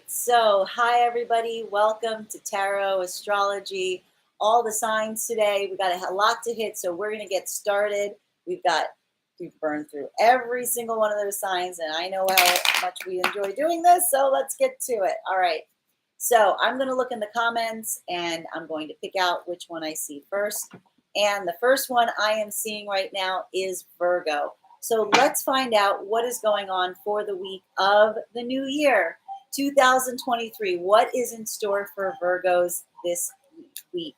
So, hi everybody. Welcome to Tarot Astrology. All the signs today. We got a lot to hit, so we're going to get started. We've burned through every single one of those signs, and I know how much we enjoy doing this. So let's get to it. All right. So I'm going to look in the comments, and I'm going to pick out which one I see first. And the first one I am seeing right now is Virgo. So let's find out what is going on for the week of the new year. 2023. What is in store for Virgos this week?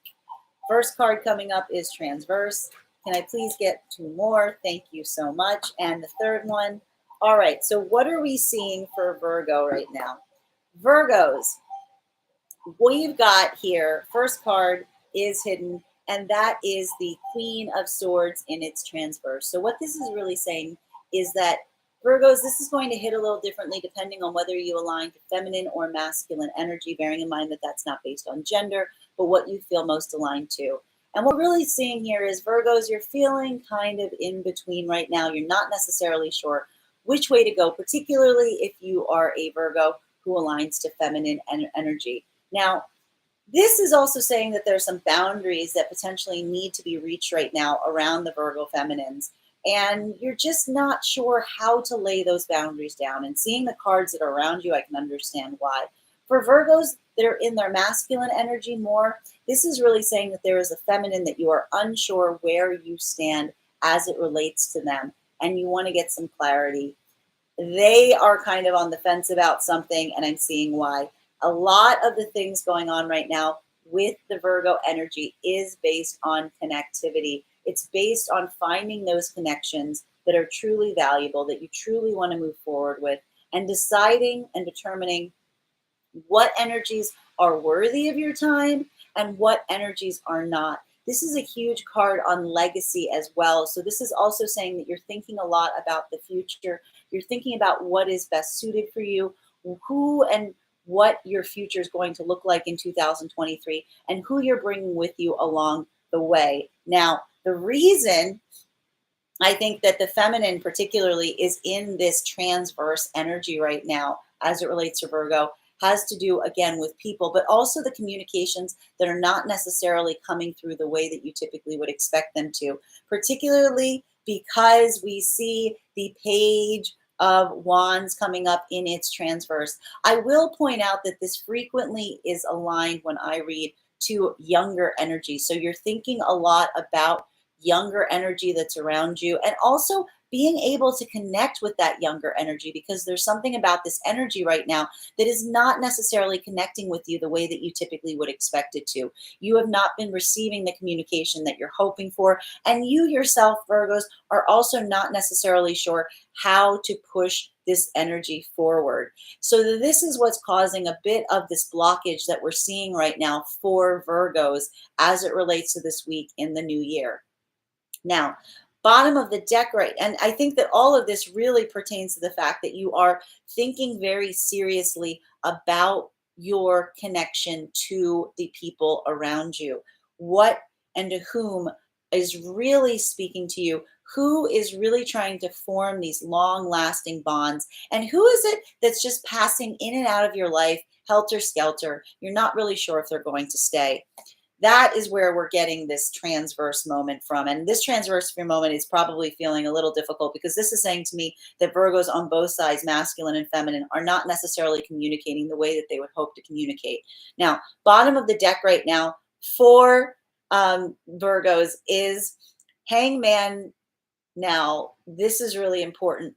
First card coming up is Transverse. Can I please get two more? Thank you so much. And the third one. All right. So what are we seeing for Virgo right now? Virgos, we've got here, first card is hidden, and that is the Queen of Swords in its transverse. So what this is really saying is that Virgos, this is going to hit a little differently depending on whether you align to feminine or masculine energy, bearing in mind that that's not based on gender, but what you feel most aligned to. And what we're really seeing here is Virgos, you're feeling kind of in between right now. You're not necessarily sure which way to go, particularly if you are a Virgo who aligns to feminine energy. Now, this is also saying that there's some boundaries that potentially need to be reached right now around the Virgo feminines. And you're just not sure how to lay those boundaries down. And seeing the cards that are around you, I can understand why. For Virgos that are in their masculine energy more, this is really saying that there is a feminine that you are unsure where you stand as it relates to them. And you want to get some clarity. They are kind of on the fence about something, and I'm seeing why. A lot of the things going on right now with the Virgo energy is based on connectivity. It's based on finding those connections that are truly valuable, that you truly want to move forward with, and deciding and determining what energies are worthy of your time and what energies are not. This is a huge card on legacy as well. So this is also saying that you're thinking a lot about the future. You're thinking about what is best suited for you, who and what your future is going to look like in 2023, and who you're bringing with you along the way. Now, the reason I think that the feminine particularly is in this transverse energy right now as it relates to Virgo has to do again with people, but also the communications that are not necessarily coming through the way that you typically would expect them to, particularly because we see the Page of Wands coming up in its transverse. I will point out that this frequently is aligned when I read to younger energy. So you're thinking a lot about younger energy that's around you, and also being able to connect with that younger energy, because there's something about this energy right now that is not necessarily connecting with you the way that you typically would expect it to. You have not been receiving the communication that you're hoping for, and you yourself, Virgos, are also not necessarily sure how to push this energy forward. So this is what's causing a bit of this blockage that we're seeing right now for Virgos as it relates to this week in the new year. Now, bottom of the deck, right? And I think that all of this really pertains to the fact that you are thinking very seriously about your connection to the people around you. What and to whom is really speaking to you? Who is really trying to form these long lasting bonds? And who is it that's just passing in and out of your life, helter skelter? You're not really sure if they're going to stay. That is where we're getting this transverse moment from. And this transverse moment is probably feeling a little difficult, because this is saying to me that Virgos on both sides, masculine and feminine, are not necessarily communicating the way that they would hope to communicate. Now, bottom of the deck right now for Virgos is Hangman. Now, this is really important.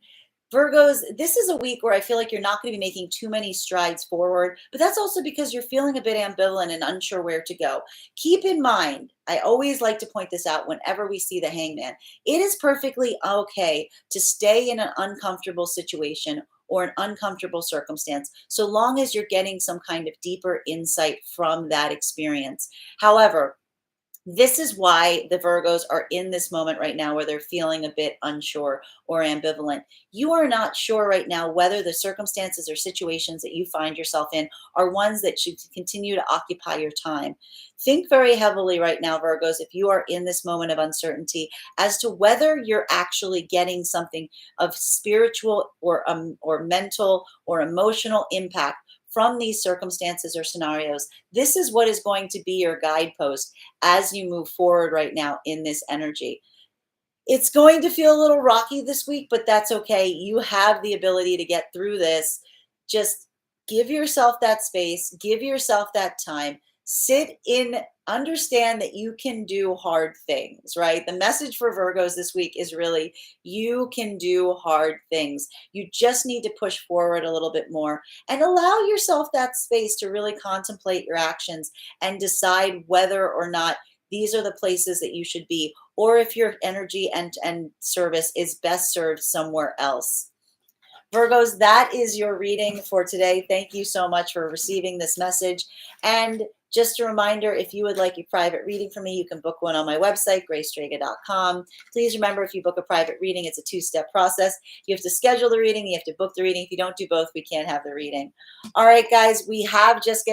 Virgos, this is a week where I feel like you're not going to be making too many strides forward, but that's also because you're feeling a bit ambivalent and unsure where to go. Keep in mind, I always like to point this out whenever we see the Hangman. It is perfectly okay to stay in an uncomfortable situation or an uncomfortable circumstance, so long as you're getting some kind of deeper insight from that experience. However, this is why the Virgos are in this moment right now where they're feeling a bit unsure or ambivalent. You are not sure right now whether the circumstances or situations that you find yourself in are ones that should continue to occupy your time. Think very heavily right now, Virgos, if you are in this moment of uncertainty, as to whether you're actually getting something of spiritual or mental or emotional impact from these circumstances or scenarios. This is what is going to be your guidepost as you move forward right now in this energy. It's going to feel a little rocky this week, but that's okay. You have the ability to get through this. Just give yourself that space, give yourself that time, sit in, understand that you can do hard things, right? The message for Virgos this week is really you can do hard things. You just need to push forward a little bit more and allow yourself that space to really contemplate your actions and decide whether or not these are the places that you should be, or if your energy and service is best served somewhere else. Virgos, that is your reading for today. Thank you so much for receiving this message. And just a reminder, if you would like a private reading from me, you can book one on my website, gracestrega.com. Please remember, if you book a private reading, it's a two-step process. You have to schedule the reading, you have to book the reading. If you don't do both, we can't have the reading. All right, guys, we have just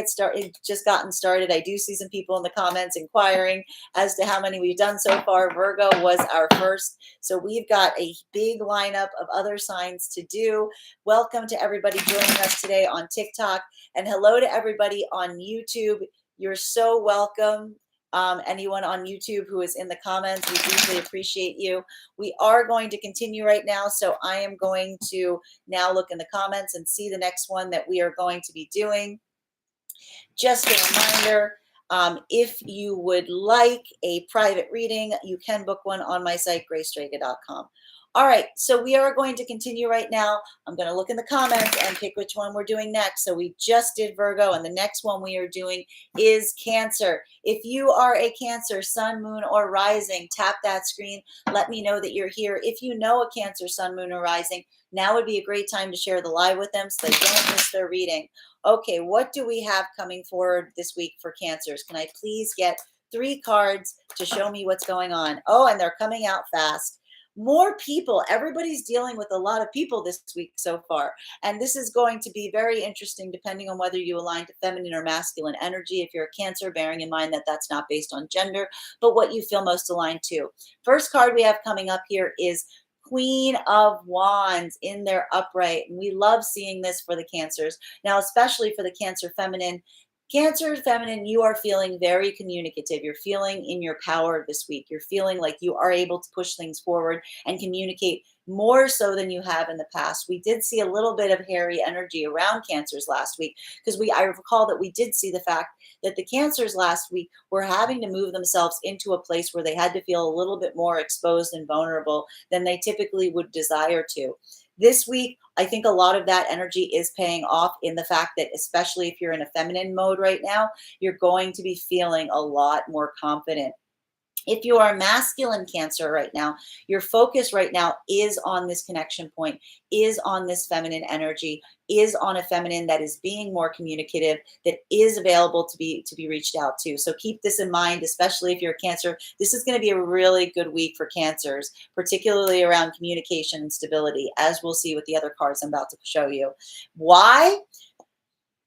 gotten started. I do see some people in the comments inquiring as to how many we've done so far. Virgo was our first. So we've got a big lineup of other signs to do. Welcome to everybody joining us today on TikTok, and hello to everybody on YouTube. You're so welcome. Anyone on YouTube who is in the comments, we deeply appreciate you. We are going to continue right now, so I am going to now look in the comments and see the next one that we are going to be doing. Just a reminder, if you would like a private reading, you can book one on my site, gracestrega.com. All right, so we are going to continue right now. I'm going to look in the comments and pick which one we're doing next. So we just did Virgo, and the next one we are doing is Cancer. If you are a Cancer, sun, moon, or rising, tap that screen. Let me know that you're here. If you know a Cancer, sun, moon, or rising, now would be a great time to share the live with them so they don't miss their reading. Okay, what do we have coming forward this week for Cancers? Can I please get 3 cards to show me what's going on? Oh, and they're coming out fast. More people. Everybody's dealing with a lot of people this week so far. And this is going to be very interesting depending on whether you align to feminine or masculine energy. If you're a Cancer, bearing in mind that that's not based on gender, but what you feel most aligned to. First card we have coming up here is Queen of Wands in their upright. And we love seeing this for the Cancers. Now, especially for the Cancer feminine. Cancer feminine, you are feeling very communicative. You're feeling in your power this week. You're feeling like you are able to push things forward and communicate more so than you have in the past. We did see a little bit of hairy energy around Cancers last week because I recall that we did see the fact that the Cancers last week were having to move themselves into a place where they had to feel a little bit more exposed and vulnerable than they typically would desire to. This week, I think a lot of that energy is paying off in the fact that, especially if you're in a feminine mode right now, you're going to be feeling a lot more confident. If you are masculine Cancer right now, your focus right now is on this connection point, is on this feminine energy, is on a feminine that is being more communicative, that is available to be reached out to. So keep this in mind, especially if you're a Cancer. This is going to be a really good week for Cancers, particularly around communication and stability, as we'll see with the other cards I'm about to show you. Why?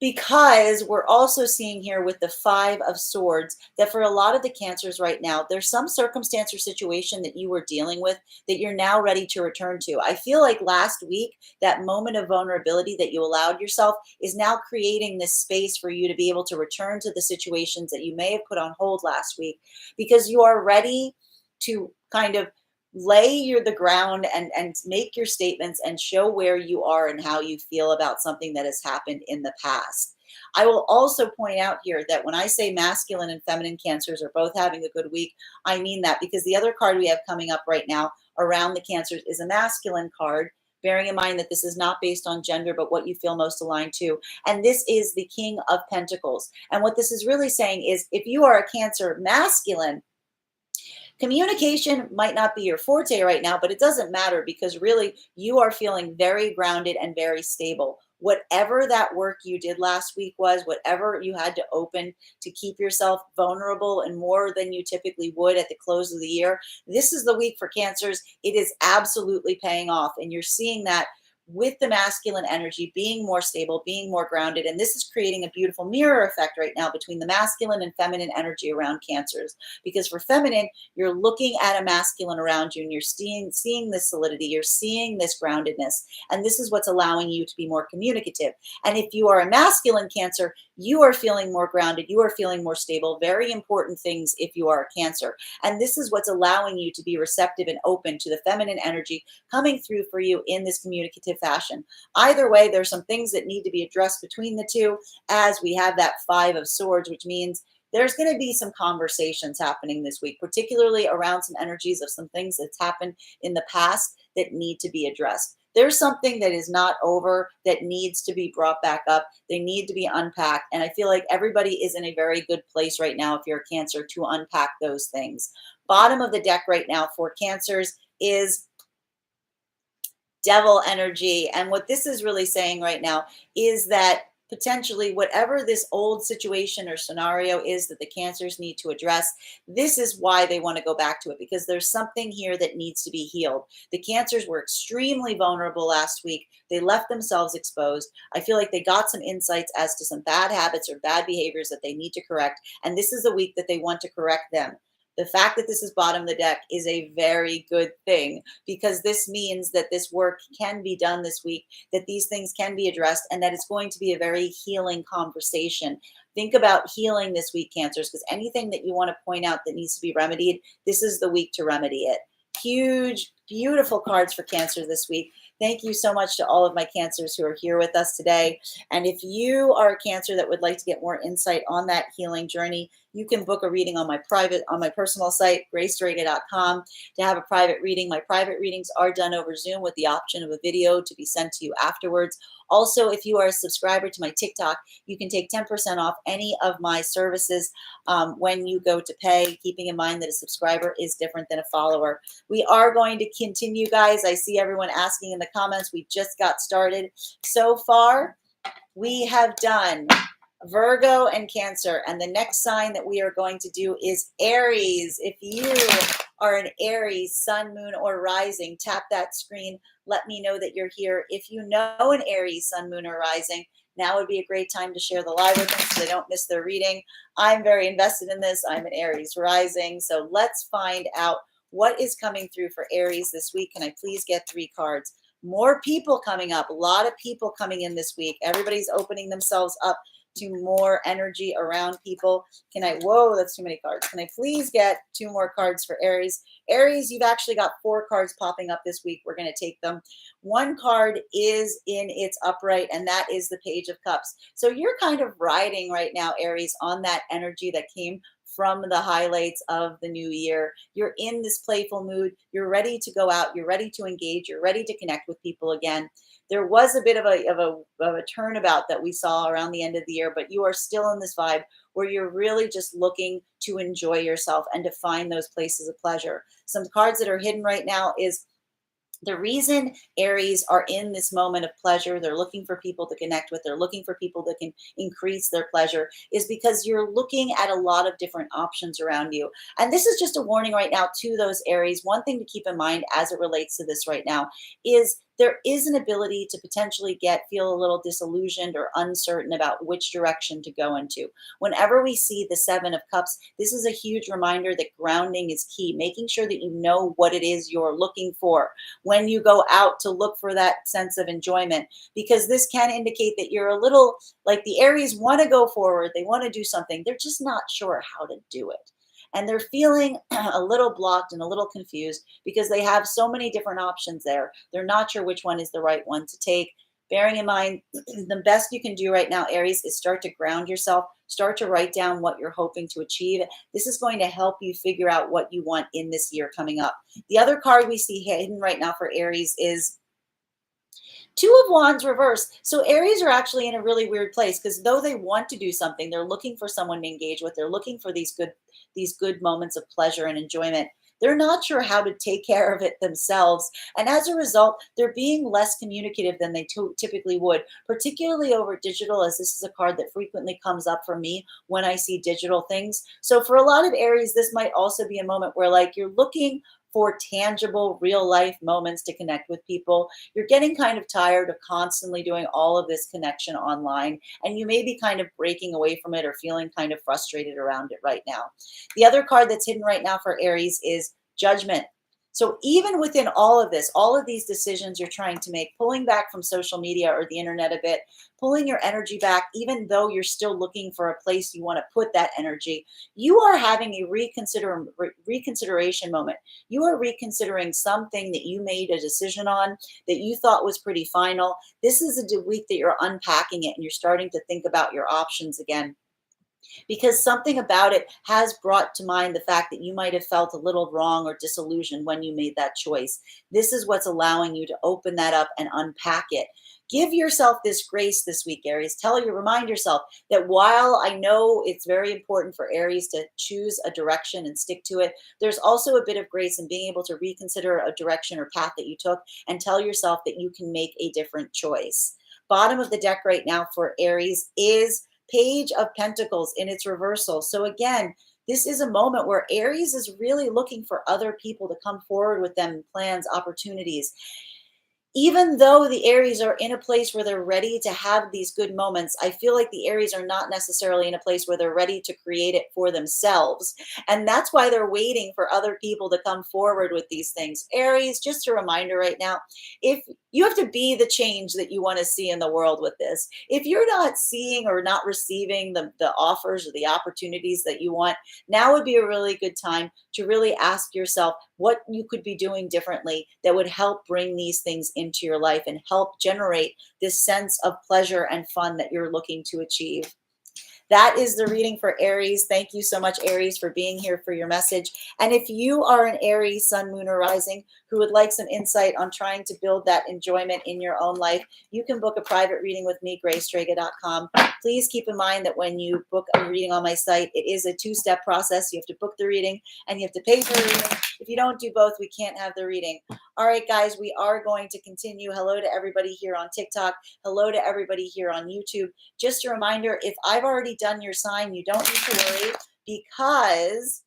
Because we're also seeing here with the 5 of Swords that for a lot of the Cancers right now, there's some circumstance or situation that you were dealing with that you're now ready to return to. I feel like last week, that moment of vulnerability that you allowed yourself is now creating this space for you to be able to return to the situations that you may have put on hold last week, because you are ready to kind of lay the ground and make your statements and show where you are and how you feel about something that has happened in the past. I will also point out here that when I say masculine and feminine Cancers are both having a good week, I mean that because the other card we have coming up right now around the Cancers is a masculine card, bearing in mind that this is not based on gender, but what you feel most aligned to. And this is the King of Pentacles. And what this is really saying is if you are a Cancer masculine, communication might not be your forte right now, but it doesn't matter because really you are feeling very grounded and very stable. Whatever that work you did last week was, whatever you had to open to keep yourself vulnerable and more than you typically would at the close of the year, this is the week for Cancers. It is absolutely paying off. And you're seeing that with the masculine energy being more stable, being more grounded. And this is creating a beautiful mirror effect right now between the masculine and feminine energy around Cancers. Because for feminine, you're looking at a masculine around you and you're seeing this solidity, you're seeing this groundedness. And this is what's allowing you to be more communicative. And if you are a masculine Cancer, you are feeling more grounded, you are feeling more stable. Very important things if you are a Cancer. And this is what's allowing you to be receptive and open to the feminine energy coming through for you in this communicative fashion. Either way, there's some things that need to be addressed between the two, as we have that Five of Swords, which means there's going to be some conversations happening this week, particularly around some energies of some things that's happened in the past that need to be addressed. There's something that is not over that needs to be brought back up. They need to be unpacked. And I feel like everybody is in a very good place right now, if you're a Cancer, to unpack those things. Bottom of the deck right now for Cancers is Devil energy. And what this is really saying right now is that potentially whatever this old situation or scenario is that the Cancers need to address, this is why they want to go back to it, because there's something here that needs to be healed. The Cancers were extremely vulnerable last week. They left themselves exposed. I feel like they got some insights as to some bad habits or bad behaviors that they need to correct. And this is the week that they want to correct them. The fact that this is bottom of the deck is a very good thing, because this means that this work can be done this week, that these things can be addressed, and that it's going to be a very healing conversation. Think about healing this week, Cancers, because anything that you want to point out that needs to be remedied, this is the week to remedy it. Huge, beautiful cards for Cancer this week. Thank you so much to all of my Cancers who are here with us today. And if you are a Cancer that would like to get more insight on that healing journey, you can book a reading on my personal site, graystrega.com, to have a private reading. My private readings are done over Zoom with the option of a video to be sent to you afterwards. Also, if you are a subscriber to my TikTok, you can take 10% off any of my services when you go to pay, keeping in mind that a subscriber is different than a follower. We are going to continue, guys. I see everyone asking in the comments. We just got started. So far, we have done Virgo and Cancer, and the next sign that we are going to do is Aries. If you are an Aries, sun, moon, or rising, tap that screen. Let me know that you're here. If you know an Aries, sun, moon, or rising, now would be a great time to share the live with them so they don't miss their reading. I'm very invested in this. I'm an Aries rising. So let's find out what is coming through for Aries this week. Can I please get 3 cards? More people coming up. A lot of people coming in this week. Everybody's opening themselves up to more energy around people. Whoa, that's too many cards. Can I please get 2 more cards for Aries? Aries, you've actually got 4 cards popping up this week. We're going to take them. 1 card is in its upright, and that is the Page of Cups. So you're kind of riding right now, Aries, on that energy that came from the highlights of the new year. You're in this playful mood. You're ready to go out. You're ready to engage. You're ready to connect with people again. There was a bit of a turnabout that we saw around the end of the year, but you are still in this vibe where you're really just looking to enjoy yourself and to find those places of pleasure. Some cards that are hidden right now is the reason Aries are in this moment of pleasure, they're looking for people to connect with, they're looking for people that can increase their pleasure, is because you're looking at a lot of different options around you. And this is just a warning right now to those Aries. One thing to keep in mind as it relates to this right now is there is an ability to potentially feel a little disillusioned or uncertain about which direction to go into. Whenever we see the 7 of Cups, this is a huge reminder that grounding is key, making sure that you know what it is you're looking for when you go out to look for that sense of enjoyment, because this can indicate that you're a little like the Aries want to go forward. They want to do something. They're just not sure how to do it. And they're feeling a little blocked and a little confused because they have so many different options there. They're not sure which one is the right one to take. Bearing in mind, the best you can do right now, Aries, is start to ground yourself, start to write down what you're hoping to achieve. This is going to help you figure out what you want in this year coming up. The other card we see hidden right now for Aries is 2 of Wands reversed. So Aries are actually in a really weird place, because though they want to do something, they're looking for someone to engage with. They're looking for these good moments of pleasure and enjoyment. They're not sure how to take care of it themselves. And as a result, they're being less communicative than they typically would, particularly over digital, as this is a card that frequently comes up for me when I see digital things. So for a lot of Aries, this might also be a moment where, like, you're looking for tangible, real life moments to connect with people. You're getting kind of tired of constantly doing all of this connection online, and you may be kind of breaking away from it or feeling kind of frustrated around it right now. The other card that's hidden right now for Aries is Judgment. So even within all of this, all of these decisions you're trying to make, pulling back from social media or the internet a bit, pulling your energy back, even though you're still looking for a place you want to put that energy, you are having a reconsideration moment. You are reconsidering something that you made a decision on that you thought was pretty final. This is a week that you're unpacking it and you're starting to think about your options again, because something about it has brought to mind the fact that you might have felt a little wrong or disillusioned when you made that choice. This is what's allowing you to open that up and unpack it. Give yourself this grace this week, Aries. Remind yourself that while I know it's very important for Aries to choose a direction and stick to it, there's also a bit of grace in being able to reconsider a direction or path that you took and tell yourself that you can make a different choice. Bottom of the deck right now for Aries is Page of Pentacles in its reversal. So again, this is a moment where Aries is really looking for other people to come forward with them, plans, opportunities. Even though the Aries are in a place where they're ready to have these good moments, I feel like the Aries are not necessarily in a place where they're ready to create it for themselves. And that's why they're waiting for other people to come forward with these things. Aries, just a reminder right now, if you have to be the change that you want to see in the world with this. If you're not seeing or not receiving the offers or the opportunities that you want, now would be a really good time to really ask yourself what you could be doing differently that would help bring these things into your life and help generate this sense of pleasure and fun that you're looking to achieve. That is the reading for Aries. Thank you so much, Aries, for being here for your message. And if you are an Aries, sun, moon, or rising who would like some insight on trying to build that enjoyment in your own life, you can book a private reading with me, Strega.com. Please keep in mind that when you book a reading on my site, it is a two-step process. You have to book the reading and you have to pay for the reading. If you don't do both, we can't have the reading. All right, guys, we are going to continue. Hello to everybody here on TikTok. Hello to everybody here on YouTube. Just a reminder, if I've already done your sign, you don't need to worry, because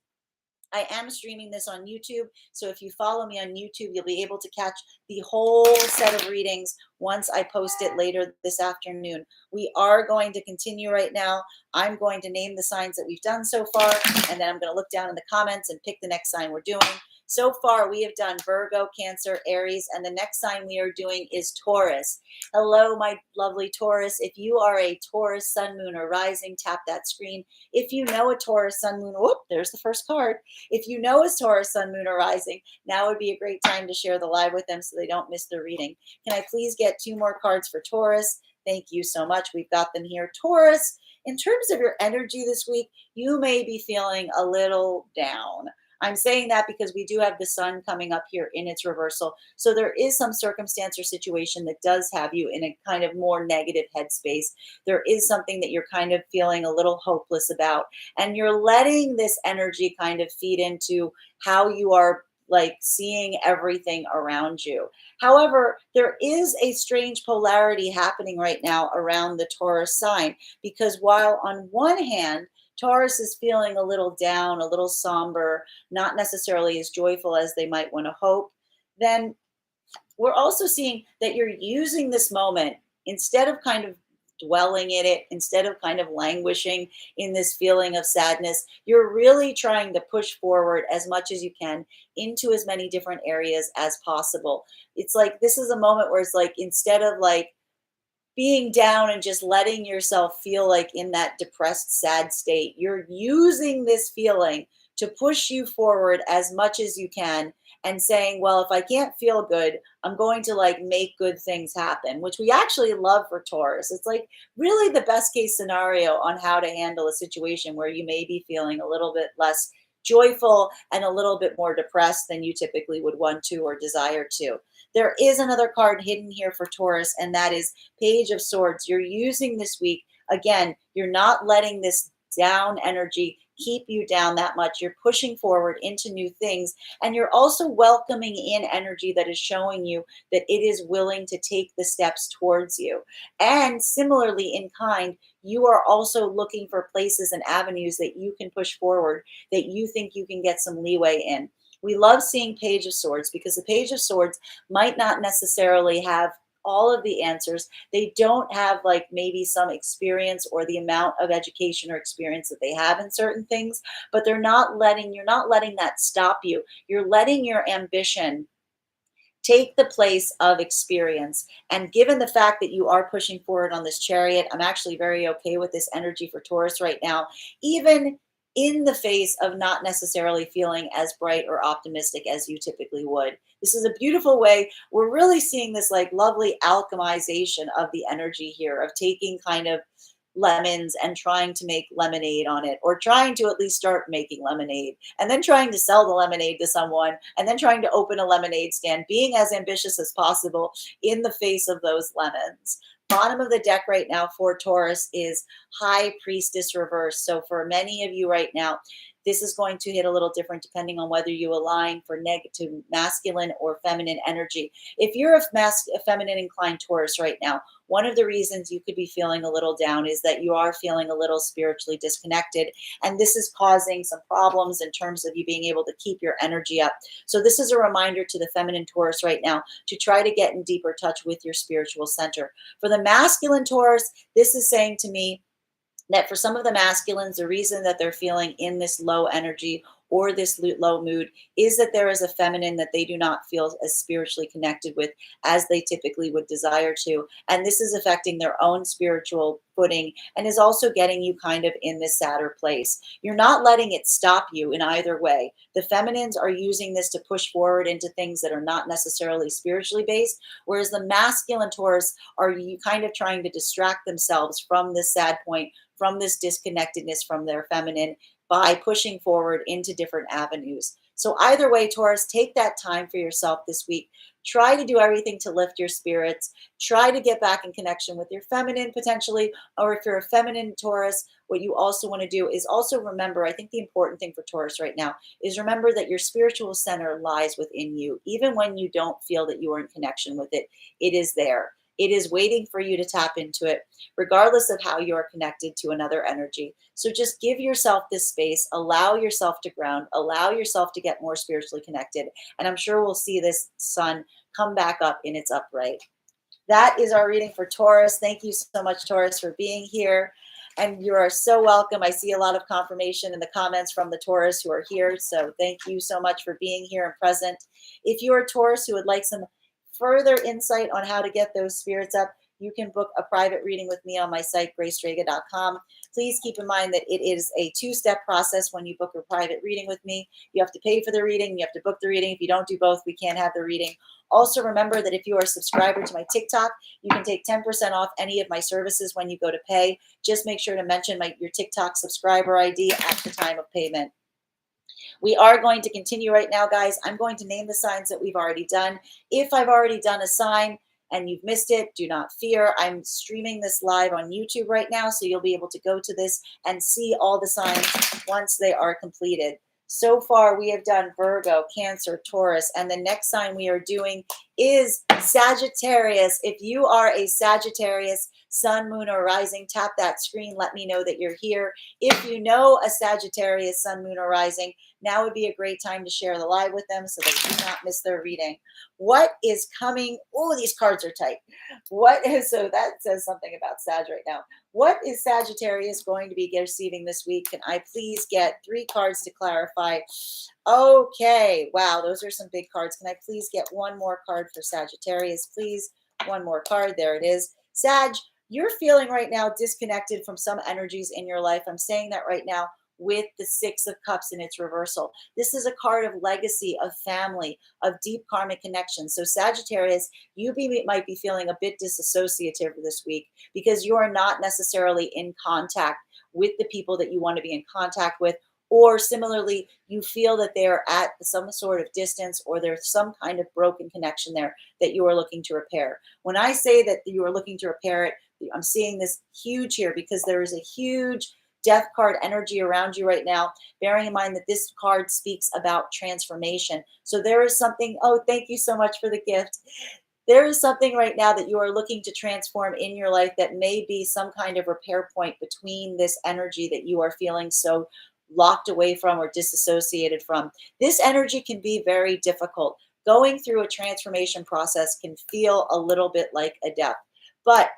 I am streaming this on YouTube. So if you follow me on YouTube, you'll be able to catch the whole set of readings once I post it later this afternoon. We are going to continue right now. I'm going to name the signs that we've done so far, and then I'm going to look down in the comments and pick the next sign we're doing. So far, we have done Virgo, Cancer, Aries, and the next sign we are doing is Taurus. Hello, my lovely Taurus. If you are a Taurus, sun, moon, or rising, tap that screen. If you know a Taurus, sun, moon, whoop, there's the first card. If you know a Taurus, sun, moon, or rising, now would be a great time to share the live with them so they don't miss the reading. Can I please get 2 more cards for Taurus? Thank you so much. We've got them here. Taurus, in terms of your energy this week, you may be feeling a little down. I'm saying that because we do have the sun coming up here in its reversal. So there is some circumstance or situation that does have you in a kind of more negative headspace. There is something that you're kind of feeling a little hopeless about. And you're letting this energy kind of feed into how you are like seeing everything around you. However, there is a strange polarity happening right now around the Taurus sign, because while on one hand, Taurus is feeling a little down, a little somber, not necessarily as joyful as they might want to hope, then we're also seeing that you're using this moment, instead of kind of dwelling in it, instead of kind of languishing in this feeling of sadness, you're really trying to push forward as much as you can into as many different areas as possible. It's like this is a moment where it's like, instead of like being down and just letting yourself feel like in that depressed, sad state, you're using this feeling to push you forward as much as you can, and saying, well, if I can't feel good, I'm going to like make good things happen, which we actually love for Taurus. It's like really the best case scenario on how to handle a situation where you may be feeling a little bit less joyful and a little bit more depressed than you typically would want to or desire to. There is another card hidden here for Taurus, and that is Page of Swords. You're using this week, again, you're not letting this down energy keep you down that much. You're pushing forward into new things, and you're also welcoming in energy that is showing you that it is willing to take the steps towards you. And similarly in kind, you are also looking for places and avenues that you can push forward, that you think you can get some leeway in. We love seeing Page of Swords because the Page of Swords might not necessarily have all of the answers. They don't have like maybe some experience or the amount of education or experience that they have in certain things, but you're not letting that stop you. You're letting your ambition take the place of experience. And given the fact that you are pushing forward on this chariot, I'm actually very okay with this energy for Taurus right now, even in the face of not necessarily feeling as bright or optimistic as you typically would. This is a beautiful way. We're really seeing this like lovely alchemization of the energy here of taking kind of lemons and trying to make lemonade on it, or trying to at least start making lemonade, and then trying to sell the lemonade to someone, and then trying to open a lemonade stand, being as ambitious as possible in the face of those lemons. Bottom of the deck right now for Taurus is High Priestess reverse. So for many of you right now, this is going to hit a little different depending on whether you align for negative masculine or feminine energy. If you're a feminine inclined Taurus right now, one of the reasons you could be feeling a little down is that you are feeling a little spiritually disconnected. And this is causing some problems in terms of you being able to keep your energy up. So this is a reminder to the feminine Taurus right now to try to get in deeper touch with your spiritual center. For the masculine Taurus, this is saying to me that for some of the masculines, the reason that they're feeling in this low energy or this low mood is that there is a feminine that they do not feel as spiritually connected with as they typically would desire to. And this is affecting their own spiritual footing and is also getting you kind of in this sadder place. You're not letting it stop you in either way. The feminines are using this to push forward into things that are not necessarily spiritually based, whereas the masculine Taurus are you kind of trying to distract themselves from this sad point, from this disconnectedness from their feminine by pushing forward into different avenues. So either way, Taurus, take that time for yourself this week. Try to do everything to lift your spirits. Try to get back in connection with your feminine potentially, or if you're a feminine Taurus, what you also want to do is also remember, I think the important thing for Taurus right now is remember that your spiritual center lies within you. Even when you don't feel that you are in connection with it, it is there. It is waiting for you to tap into it, regardless of how you are connected to another energy. So just give yourself this space, allow yourself to ground, allow yourself to get more spiritually connected. And I'm sure we'll see this sun come back up in its upright. That is our reading for Taurus. Thank you so much, Taurus, for being here. And you are so welcome. I see a lot of confirmation in the comments from the Taurus who are here. So thank you so much for being here and present. If you are a Taurus who would like some further insight on how to get those spirits up, you can book a private reading with me on my site, gracestrega.com. Please keep in mind that it is a two-step process when you book a private reading with me. You have to pay for the reading. You have to book the reading. If you don't do both, we can't have the reading. Also, remember that if you are a subscriber to my TikTok, you can take 10% off any of my services when you go to pay. Just make sure to mention your TikTok subscriber ID at the time of payment. We are going to continue right now, guys. I'm going to name the signs that we've already done. If I've already done a sign and you've missed it, do not fear. I'm streaming this live on YouTube right now, so you'll be able to go to this and see all the signs once they are completed. So far, we have done Virgo, Cancer, Taurus, and the next sign we are doing is Sagittarius. If you are a Sagittarius, sun, moon, or rising, tap that screen. Let me know that you're here. If you know a Sagittarius, sun, moon, or rising, now would be a great time to share the live with them so they do not miss their reading. What is coming? Oh, these cards are tight. So that says something about Sag right now. What is Sagittarius going to be receiving this week? Can I please get 3 cards to clarify? Okay. Wow, those are some big cards. Can I please get one more card for Sagittarius, please? One more card. There it is. Sag, you're feeling right now disconnected from some energies in your life. I'm saying that right now with the 6 of Cups in its reversal. This is a card of legacy, of family, of deep karmic connection. So Sagittarius, might be feeling a bit disassociative this week because you are not necessarily in contact with the people that you want to be in contact with, or similarly, you feel that they're at some sort of distance or there's some kind of broken connection there that you are looking to repair. When I say that you are looking to repair it, I'm seeing this huge here because there is a huge death card energy around you right now, bearing in mind that this card speaks about transformation. So there is something, oh, thank you so much for the gift. There is something right now that you are looking to transform in your life that may be some kind of repair point between this energy that you are feeling so locked away from or disassociated from. This energy can be very difficult. Going through a transformation process can feel a little bit like a death. But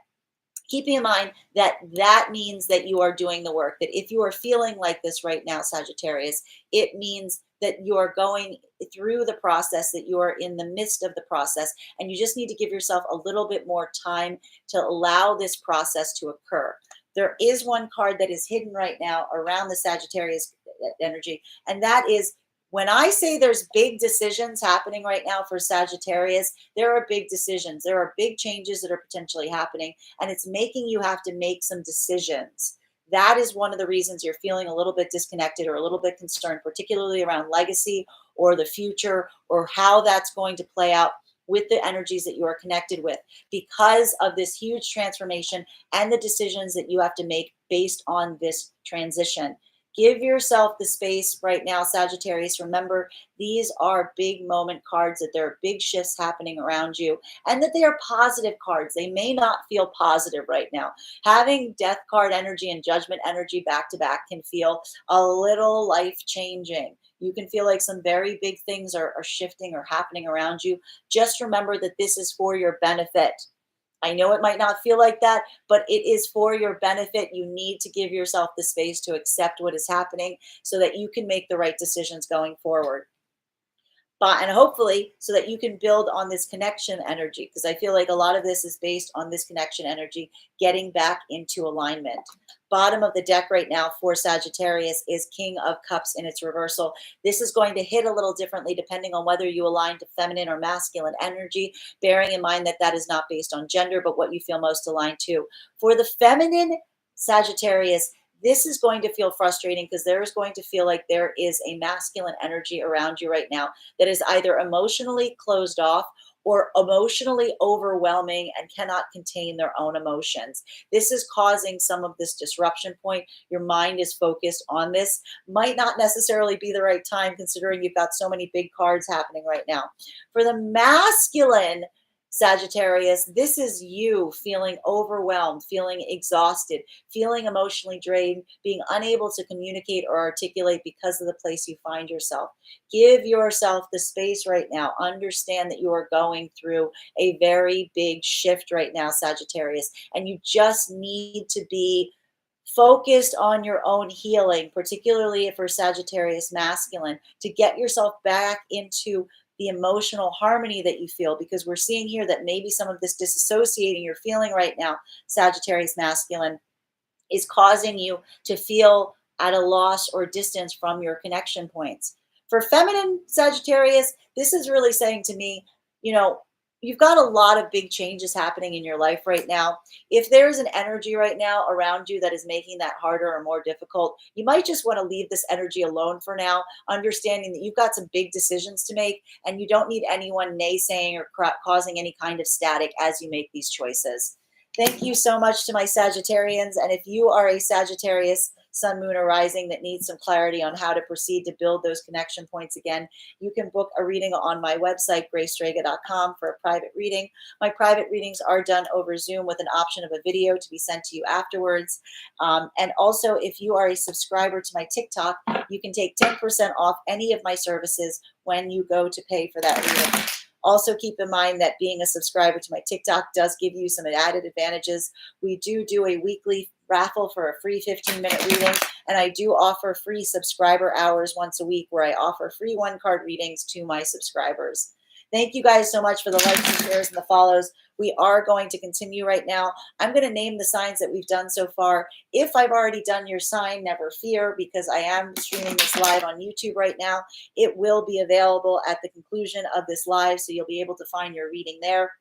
keeping in mind that that means that you are doing the work, that if you are feeling like this right now, Sagittarius, it means that you are going through the process, that you are in the midst of the process, and you just need to give yourself a little bit more time to allow this process to occur. There is one card that is hidden right now around the Sagittarius energy, and that is, when I say there's big decisions happening right now for Sagittarius, there are big decisions. There are big changes that are potentially happening, and it's making you have to make some decisions. That is one of the reasons you're feeling a little bit disconnected or a little bit concerned, particularly around legacy or the future or how that's going to play out with the energies that you are connected with, because of this huge transformation and the decisions that you have to make based on this transition. Give yourself the space right now, Sagittarius. Remember, these are big moment cards, that there are big shifts happening around you, and that they are positive cards. They may not feel positive right now. Having death card energy and judgment energy back to back can feel a little life changing. You can feel like some very big things are shifting or happening around you. Just remember that this is for your benefit. I know it might not feel like that, but it is for your benefit. You need to give yourself the space to accept what is happening so that you can make the right decisions going forward. And hopefully so that you can build on this connection energy, because I feel like a lot of this is based on this connection energy getting back into alignment. Bottom of the deck right now for Sagittarius is King of Cups in its reversal. This is going to hit a little differently depending on whether you align to feminine or masculine energy, bearing in mind that that is not based on gender, but what you feel most aligned to. For the feminine Sagittarius, this is going to feel frustrating because there is going to feel like there is a masculine energy around you right now that is either emotionally closed off or emotionally overwhelming and cannot contain their own emotions. This is causing some of this disruption point. Your mind is focused on this. Might not necessarily be the right time considering you've got so many big cards happening right now. For the masculine Sagittarius, this is you feeling overwhelmed, feeling exhausted, feeling emotionally drained, being unable to communicate or articulate because of the place you find yourself. Give yourself the space right now. Understand that you are going through a very big shift right now, Sagittarius, and you just need to be focused on your own healing, particularly for Sagittarius masculine, to get yourself back into the emotional harmony that you feel, because we're seeing here that maybe some of this disassociating you're feeling right now, Sagittarius masculine, is causing you to feel at a loss or distance from your connection points. For feminine Sagittarius, this is really saying to me, you know, you've got a lot of big changes happening in your life right now. If there's an energy right now around you that is making that harder or more difficult, you might just want to leave this energy alone for now, understanding that you've got some big decisions to make and you don't need anyone naysaying or causing any kind of static as you make these choices. Thank you so much to my Sagittarians. And if you are a Sagittarius sun, moon, or rising that needs some clarity on how to proceed to build those connection points again, you can book a reading on my website, graystrega.com, for a private reading. My private readings are done over Zoom with an option of a video to be sent to you afterwards. And also, if you are a subscriber to my TikTok, you can take 10% off any of my services when you go to pay for that reading. Also, keep in mind that being a subscriber to my TikTok does give you some added advantages. We do a weekly raffle for a free 15-minute reading, and I do offer free subscriber hours once a week where I offer free one-card readings to my subscribers. Thank you guys so much for the likes and shares and the follows. We are going to continue right now. I'm going to name the signs that we've done so far. If I've already done your sign, never fear, because I am streaming this live on YouTube right now. It will be available at the conclusion of this live, so you'll be able to find your reading there.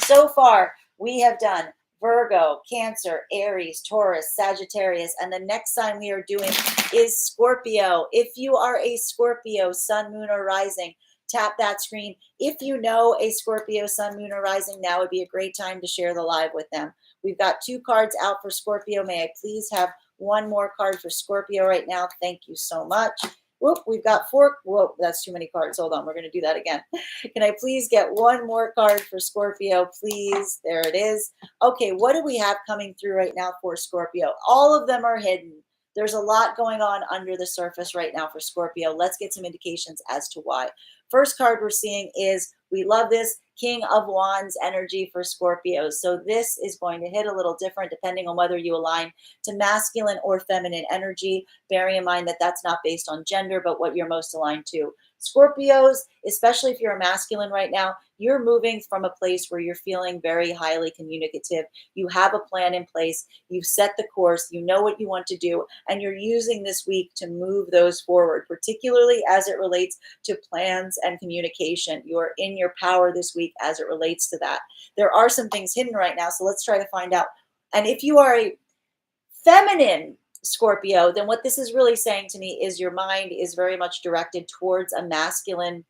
So far, we have done Virgo, Cancer, Aries, Taurus, Sagittarius, and the next sign we are doing is Scorpio. If you are a Scorpio, sun, moon, or rising, tap that screen. If you know a Scorpio, sun, moon, or rising, now would be a great time to share the live with them. We've got 2 cards out for Scorpio. May I please have one more card for Scorpio right now? Thank you so much. Whoop, we've got 4. Whoa, that's too many cards. Hold on, we're going to do that again. Can I please get one more card for Scorpio, please? There it is. Okay, what do we have coming through right now for Scorpio? All of them are hidden. There's a lot going on under the surface right now for Scorpio. Let's get some indications as to why. First card we're seeing is, we love this, King of Wands energy for Scorpios. So this is going to hit a little different depending on whether you align to masculine or feminine energy. Bearing in mind that that's not based on gender, but what you're most aligned to. Scorpios, especially if you're a masculine right now, you're moving from a place where you're feeling very highly communicative. You have a plan in place. You've set the course. You know what you want to do. And you're using this week to move those forward, particularly as it relates to plans and communication. You're in your power this week as it relates to that. There are some things hidden right now. So let's try to find out. And if you are a feminine Scorpio, then what this is really saying to me is your mind is very much directed towards a masculine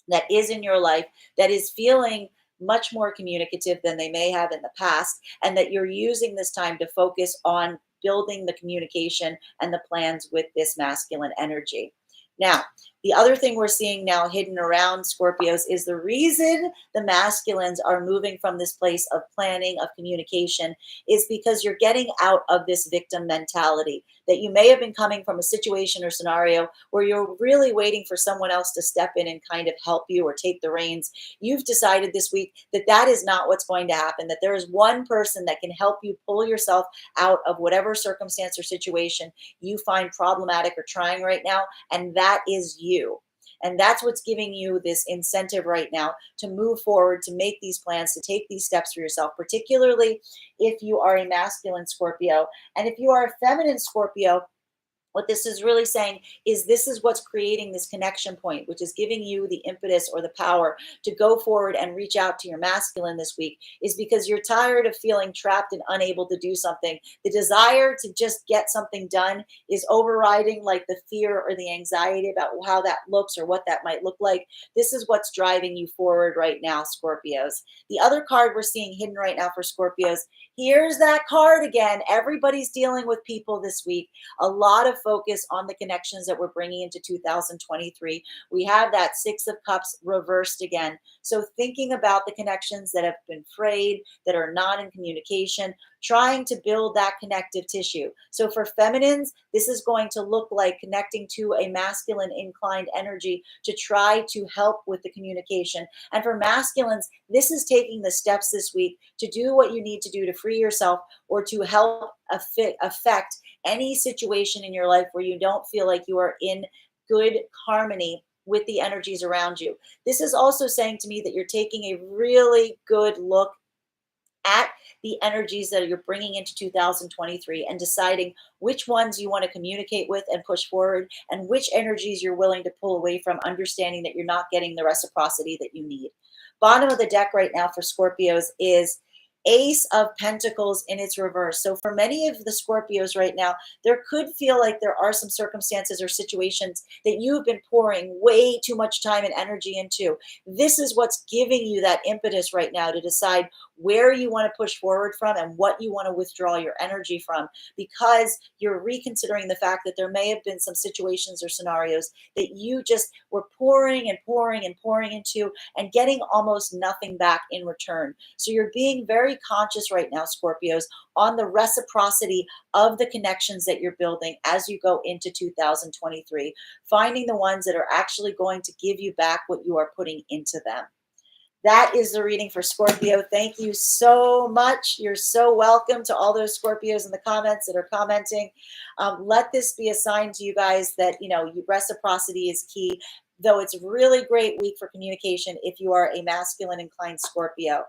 that is in your life, that is feeling much more communicative than they may have in the past, and that you're using this time to focus on building the communication and the plans with this masculine energy. Now, the other thing we're seeing now hidden around Scorpios is the reason the masculines are moving from this place of planning, of communication, is because you're getting out of this victim mentality, that you may have been coming from a situation or scenario where you're really waiting for someone else to step in and kind of help you or take the reins. You've decided this week that that is not what's going to happen, that there is one person that can help you pull yourself out of whatever circumstance or situation you find problematic or trying right now, and that is you. And that's what's giving you this incentive right now to move forward, to make these plans, to take these steps for yourself, particularly if you are a masculine Scorpio. And if you are a feminine Scorpio, what this is really saying is this is what's creating this connection point, which is giving you the impetus or the power to go forward and reach out to your masculine this week, is because you're tired of feeling trapped and unable to do something. The desire to just get something done is overriding like the fear or the anxiety about how that looks or what that might look like. This is what's driving you forward right now, Scorpios. The other card we're seeing hidden right now for Scorpios, here's that card again. Everybody's dealing with people this week. A lot of focus on the connections that we're bringing into 2023. We have that Six of Cups reversed again. So thinking about the connections that have been frayed, that are not in communication, trying to build that connective tissue. So for feminines, this is going to look like connecting to a masculine inclined energy to try to help with the communication. And for masculines, this is taking the steps this week to do what you need to do to free yourself or to help affect any situation in your life where you don't feel like you are in good harmony with the energies around you. This is also saying to me that you're taking a really good look at the energies that you're bringing into 2023 and deciding which ones you want to communicate with and push forward, and which energies you're willing to pull away from, understanding that you're not getting the reciprocity that you need. Bottom of the deck right now for Scorpios is Ace of Pentacles in its reverse. So for many of the Scorpios right now, there could feel like there are some circumstances or situations that you've been pouring way too much time and energy into. This is what's giving you that impetus right now to decide where you want to push forward from and what you want to withdraw your energy from, because you're reconsidering the fact that there may have been some situations or scenarios that you just were pouring and pouring and pouring into and getting almost nothing back in return. So you're being very conscious right now, Scorpios, on the reciprocity of the connections that you're building as you go into 2023, finding the ones that are actually going to give you back what you are putting into them. That is the reading for Scorpio. Thank you so much. You're so welcome to all those Scorpios in the comments that are commenting. Let this be a sign to you guys that, reciprocity is key, though it's a really great week for communication if you are a masculine inclined Scorpio.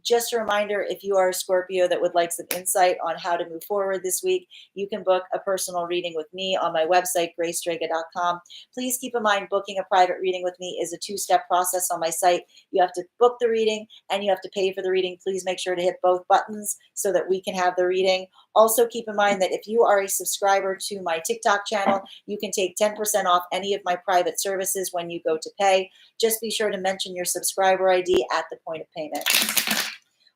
Just a reminder, if you are a Scorpio that would like some insight on how to move forward this week, you can book a personal reading with me on my website, Strega.com. Please keep in mind, booking a private reading with me is a two-step process on my site. You have to book the reading and you have to pay for the reading. Please make sure to hit both buttons so that we can have the reading. Also, keep in mind that if you are a subscriber to my TikTok channel, you can take 10% off any of my private services when you go to pay. Just be sure to mention your subscriber ID at the point of payment.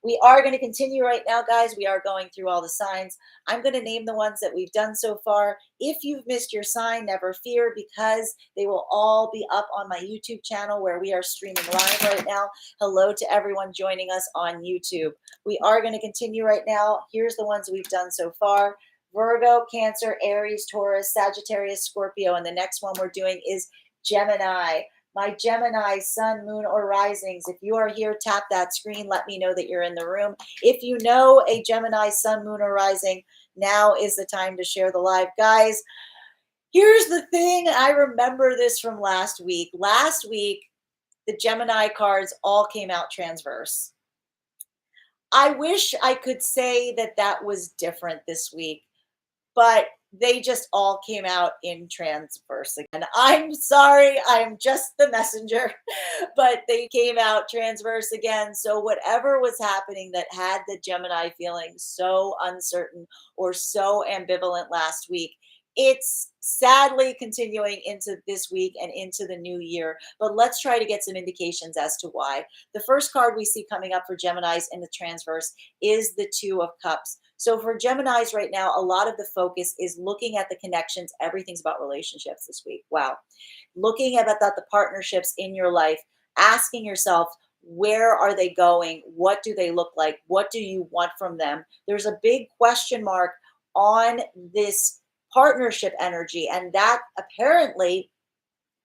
We are going to continue right now, guys. We are going through all the signs. I'm going to name the ones that we've done so far. If you've missed your sign, never fear, because they will all be up on my YouTube channel where we are streaming live right now. Hello to everyone joining us on YouTube. We are going to continue right now. Here's the ones we've done so far. Virgo, Cancer, Aries, Taurus, Sagittarius, Scorpio. And the next one we're doing is Gemini. My Gemini, sun, moon, or risings. If you are here, tap that screen. Let me know that you're in the room. If you know a Gemini, sun, moon, or rising, now is the time to share the live. Guys, here's the thing. I remember this from last week. Last week, the Gemini cards all came out transverse. I wish I could say that that was different this week, but they just all came out in transverse again. I'm sorry, I'm just the messenger, but they came out transverse again. So whatever was happening that had the Gemini feeling so uncertain or so ambivalent last week, it's sadly continuing into this week and into the new year. But let's try to get some indications as to why. The first card we see coming up for Geminis in the transverse is the Two of Cups. So for Geminis right now, a lot of the focus is looking at the connections. Everything's about relationships this week. Wow. Looking at the partnerships in your life, asking yourself, where are they going? What do they look like? What do you want from them? There's a big question mark on this partnership energy, and that apparently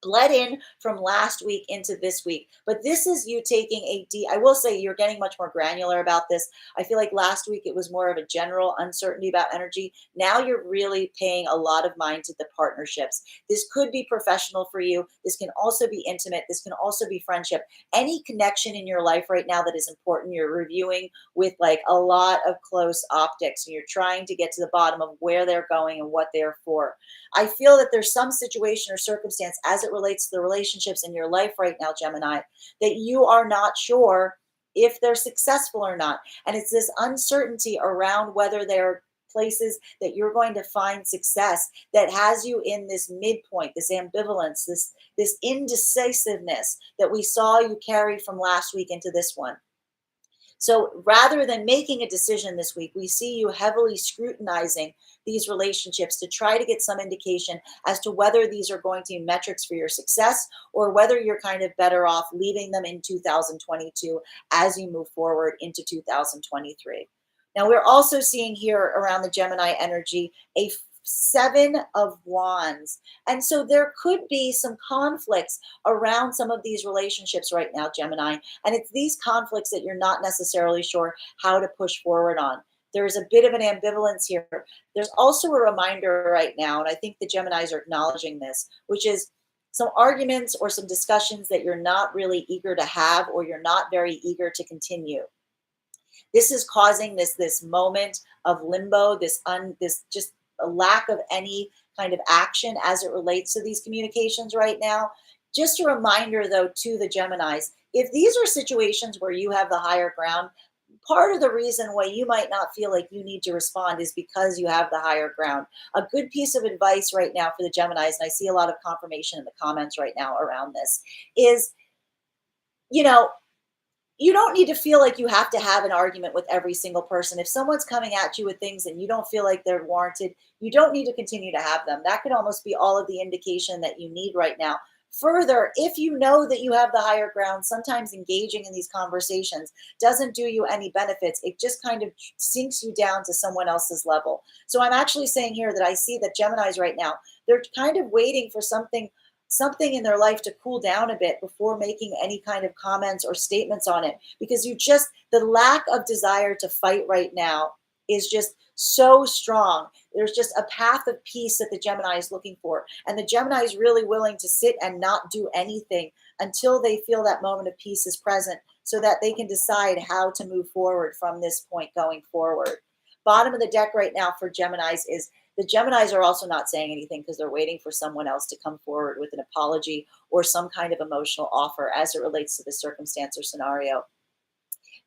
bled in from last week into this week. But this is you taking a deep, I will say you're getting much more granular about this. I feel like last week it was more of a general uncertainty about energy. Now you're really paying a lot of mind to the partnerships. This could be professional for you. This can also be intimate. This can also be friendship. Any connection in your life right now that is important, you're reviewing with like a lot of close optics, and you're trying to get to the bottom of where they're going and what they're for. I feel that there's some situation or circumstance as it relates to the relationships in your life right now, Gemini, that you are not sure if they're successful or not. And it's this uncertainty around whether they're places that you're going to find success that has you in this midpoint, this ambivalence, this indecisiveness that we saw you carry from last week into this one. So rather than making a decision this week, we see you heavily scrutinizing these relationships to try to get some indication as to whether these are going to be metrics for your success or whether you're kind of better off leaving them in 2022 as you move forward into 2023. Now, we're also seeing here around the Gemini energy a Seven of Wands. And so there could be some conflicts around some of these relationships right now, Gemini. And it's these conflicts that you're not necessarily sure how to push forward on. There's a bit of an ambivalence here. There's also a reminder right now, and I think the Geminis are acknowledging this, which is some arguments or some discussions that you're not really eager to have, or you're not very eager to continue. This is causing this moment of limbo, this just a lack of any kind of action as it relates to these communications right now. Just a reminder, though, to the Geminis, if these are situations where you have the higher ground, part of the reason why you might not feel like you need to respond is because you have the higher ground. A good piece of advice right now for the Geminis, and I see a lot of confirmation in the comments right now around this, is, you know, you don't need to feel like you have to have an argument with every single person. If someone's coming at you with things and you don't feel like they're warranted, you don't need to continue to have them. That could almost be all of the indication that you need right now. Further, if you know that you have the higher ground, sometimes engaging in these conversations doesn't do you any benefits. It just kind of sinks you down to someone else's level. So I'm actually saying here that I see that Geminis right now, they're kind of waiting for something in their life to cool down a bit before making any kind of comments or statements on it, because the lack of desire to fight right now is just so strong. There's just a path of peace that the Gemini is looking for, and the Gemini is really willing to sit and not do anything until they feel that moment of peace is present, so that they can decide how to move forward from this point going forward. Bottom of the deck right now for Geminis is the Geminis are also not saying anything because they're waiting for someone else to come forward with an apology or some kind of emotional offer as it relates to the circumstance or scenario.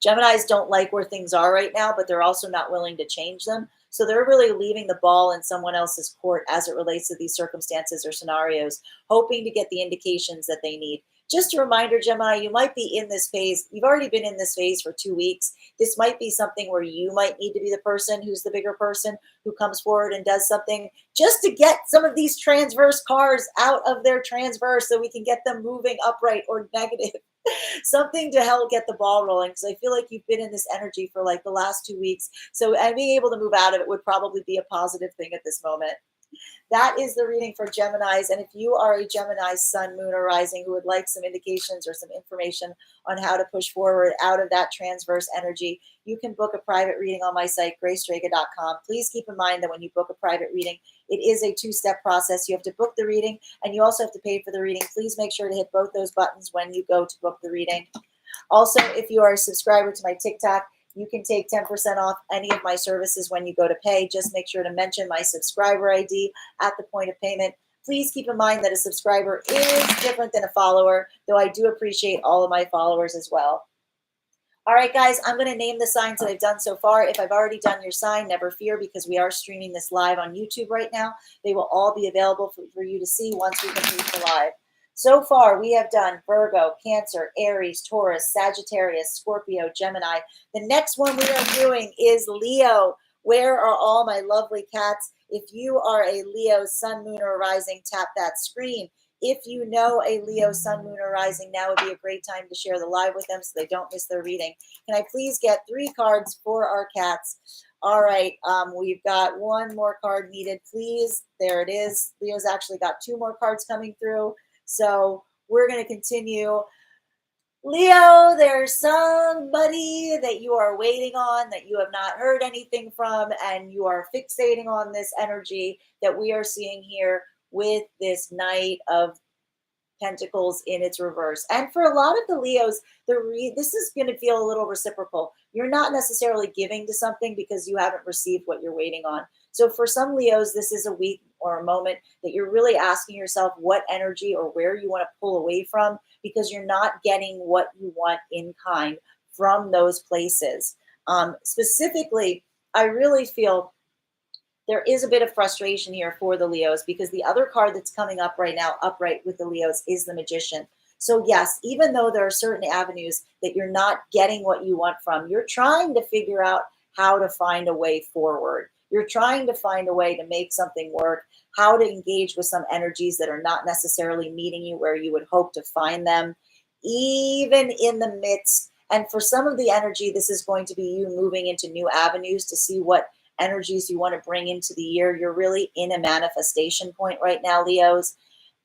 Geminis don't like where things are right now, but they're also not willing to change them. So they're really leaving the ball in someone else's court as it relates to these circumstances or scenarios, hoping to get the indications that they need. Just a reminder, Gemini, you might be in this phase. You've already been in this phase for 2 weeks. This might be something where you might need to be the person who's the bigger person who comes forward and does something just to get some of these transverse cards out of their transverse so we can get them moving upright or negative. Something to help get the ball rolling, because I feel like you've been in this energy for like the last 2 weeks. So, and being able to move out of it would probably be a positive thing at this moment. That is the reading for Geminis. And if you are a Gemini sun, moon, or rising who would like some indications or some information on how to push forward out of that transverse energy, you can book a private reading on my site, gracestrega.com. Please keep in mind that when you book a private reading, it is a two-step process. You have to book the reading and you also have to pay for the reading. Please make sure to hit both those buttons when you go to book the reading. Also, if you are a subscriber to my TikTok, you can take 10% off any of my services when you go to pay. Just make sure to mention my subscriber ID at the point of payment. Please keep in mind that a subscriber is different than a follower, though I do appreciate all of my followers as well. All right, guys, I'm going to name the signs that I've done so far. If I've already done your sign, never fear, because we are streaming this live on YouTube right now. They will all be available for you to see once we complete the live. So far, we have done Virgo, Cancer, Aries, Taurus, Sagittarius, Scorpio, Gemini. The next one we are doing is Leo. Where are all my lovely cats? If you are a Leo, sun, moon, or rising, tap that screen. If you know a Leo, sun, moon, or rising, now would be a great time to share the live with them so they don't miss their reading. Can I please get 3 cards for our cats? All right, we've got 1 more card needed, please. There it is. Leo's actually got 2 more cards coming through. So we're going to continue. Leo, there's somebody that you are waiting on, that you have not heard anything from, and you are fixating on this energy that we are seeing here with this Knight of Pentacles in its reverse. And for a lot of the Leos, this is going to feel a little reciprocal. You're not necessarily giving to something because you haven't received what you're waiting on. So for some Leos, this is a week or a moment that you're really asking yourself what energy or where you want to pull away from, because you're not getting what you want in kind from those places. Specifically, I really feel there is a bit of frustration here for the Leos, because the other card that's coming up right now, upright with the Leos, is the Magician. So yes, even though there are certain avenues that you're not getting what you want from, you're trying to figure out how to find a way forward. You're trying to find a way to make something work, how to engage with some energies that are not necessarily meeting you where you would hope to find them, even in the midst. And for some of the energy, this is going to be you moving into new avenues to see what energies you want to bring into the year. You're really in a manifestation point right now, Leos.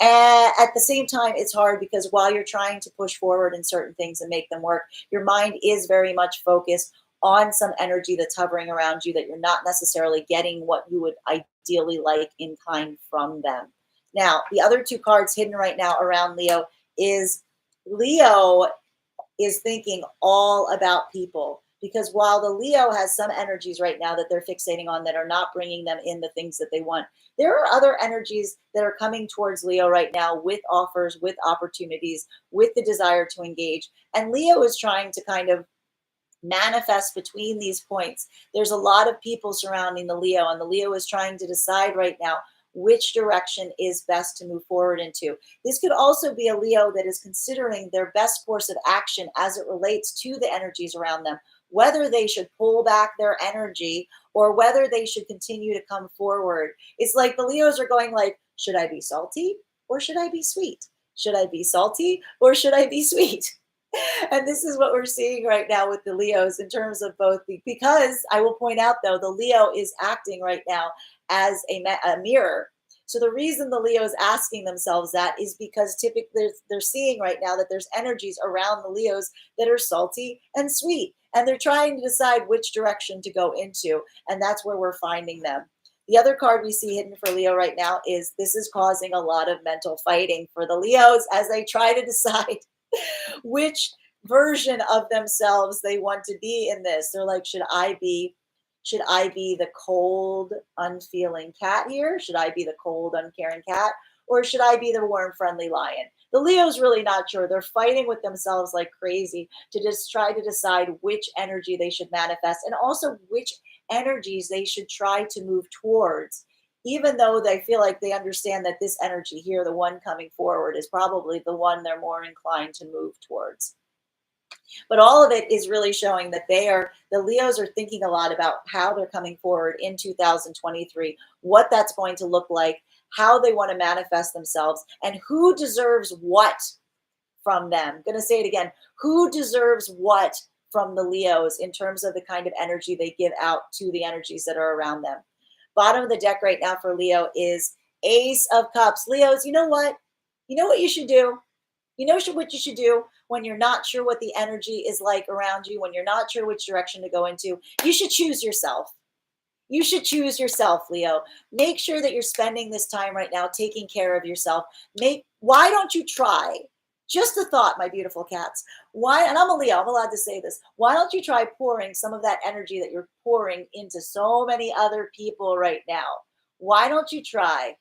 And at the same time, it's hard because while you're trying to push forward in certain things and make them work, your mind is very much focused on some energy that's hovering around you that you're not necessarily getting what you would ideally like in kind from them. Now, the other 2 cards hidden right now around Leo is Leo is thinking all about people. Because while the Leo has some energies right now that they're fixating on that are not bringing them in the things that they want, there are other energies that are coming towards Leo right now with offers, with opportunities, with the desire to engage. And Leo is trying to kind of manifest between these points. There's a lot of people surrounding the Leo, and the Leo is trying to decide right now which direction is best to move forward into. This could also be a Leo that is considering their best course of action as it relates to the energies around them, whether they should pull back their energy or whether they should continue to come forward. It's like the Leos are going like, should I be salty or should I be sweet? Should I be salty or should I be sweet? And this is what we're seeing right now with the Leos in terms of both, because I will point out though, the Leo is acting right now as a mirror. So the reason the Leo is asking themselves that is because typically they're seeing right now that there's energies around the Leos that are salty and sweet, and they're trying to decide which direction to go into, and that's where we're finding them. The other card we see hidden for Leo right now is this is causing a lot of mental fighting for the Leos as they try to decide which version of themselves they want to be in this. They're like, should I be the cold, unfeeling cat here? Should I be the cold, uncaring cat? Or should I be the warm, friendly lion? The Leo's really not sure. They're fighting with themselves like crazy to just try to decide which energy they should manifest and also which energies they should try to move towards, even though they feel like they understand that this energy here, the one coming forward, is probably the one they're more inclined to move towards. But all of it is really showing that the Leos are thinking a lot about how they're coming forward in 2023, what that's going to look like, how they want to manifest themselves, and who deserves what from them. I'm going to say it again. Who deserves what from the Leos in terms of the kind of energy they give out to the energies that are around them? Bottom of the deck right now for Leo is Ace of Cups. Leos, you know what? You know what you should do? You know what you should do when you're not sure what the energy is like around you, when you're not sure which direction to go into? You should choose yourself. You should choose yourself, Leo. Make sure that you're spending this time right now taking care of yourself. Why don't you try? Just a thought, my beautiful cats. Why, and I'm a Leo, I'm allowed to say this. Why don't you try pouring some of that energy that you're pouring into so many other people right now? Why don't you try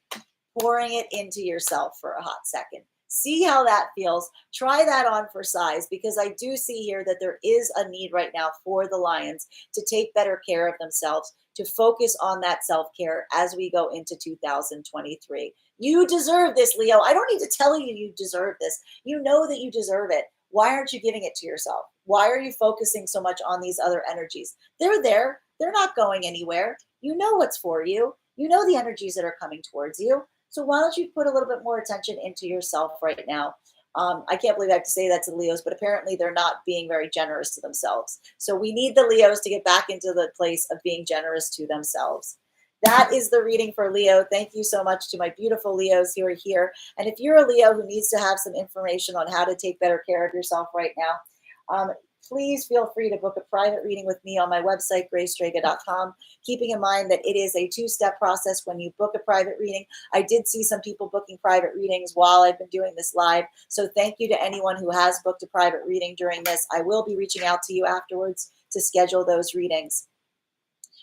pouring it into yourself for a hot second? See how that feels. Try that on for size, because I do see here that there is a need right now for the Lions to take better care of themselves, to focus on that self-care as we go into 2023. You deserve this, Leo. I don't need to tell you you deserve this. You know that you deserve it. Why aren't you giving it to yourself? Why are you focusing so much on these other energies? They're there. They're not going anywhere. You know what's for you. You know the energies that are coming towards you. So why don't you put a little bit more attention into yourself right now? I can't believe I have to say that to Leos, but apparently they're not being very generous to themselves. So we need the Leos to get back into the place of being generous to themselves. That is the reading for Leo. Thank you so much to my beautiful Leos who are here. And if you're a Leo who needs to have some information on how to take better care of yourself right now, please feel free to book a private reading with me on my website, graystrega.com, keeping in mind that it is a two-step process when you book a private reading. I did see some people booking private readings while I've been doing this live, so thank you to anyone who has booked a private reading during this. I will be reaching out to you afterwards to schedule those readings.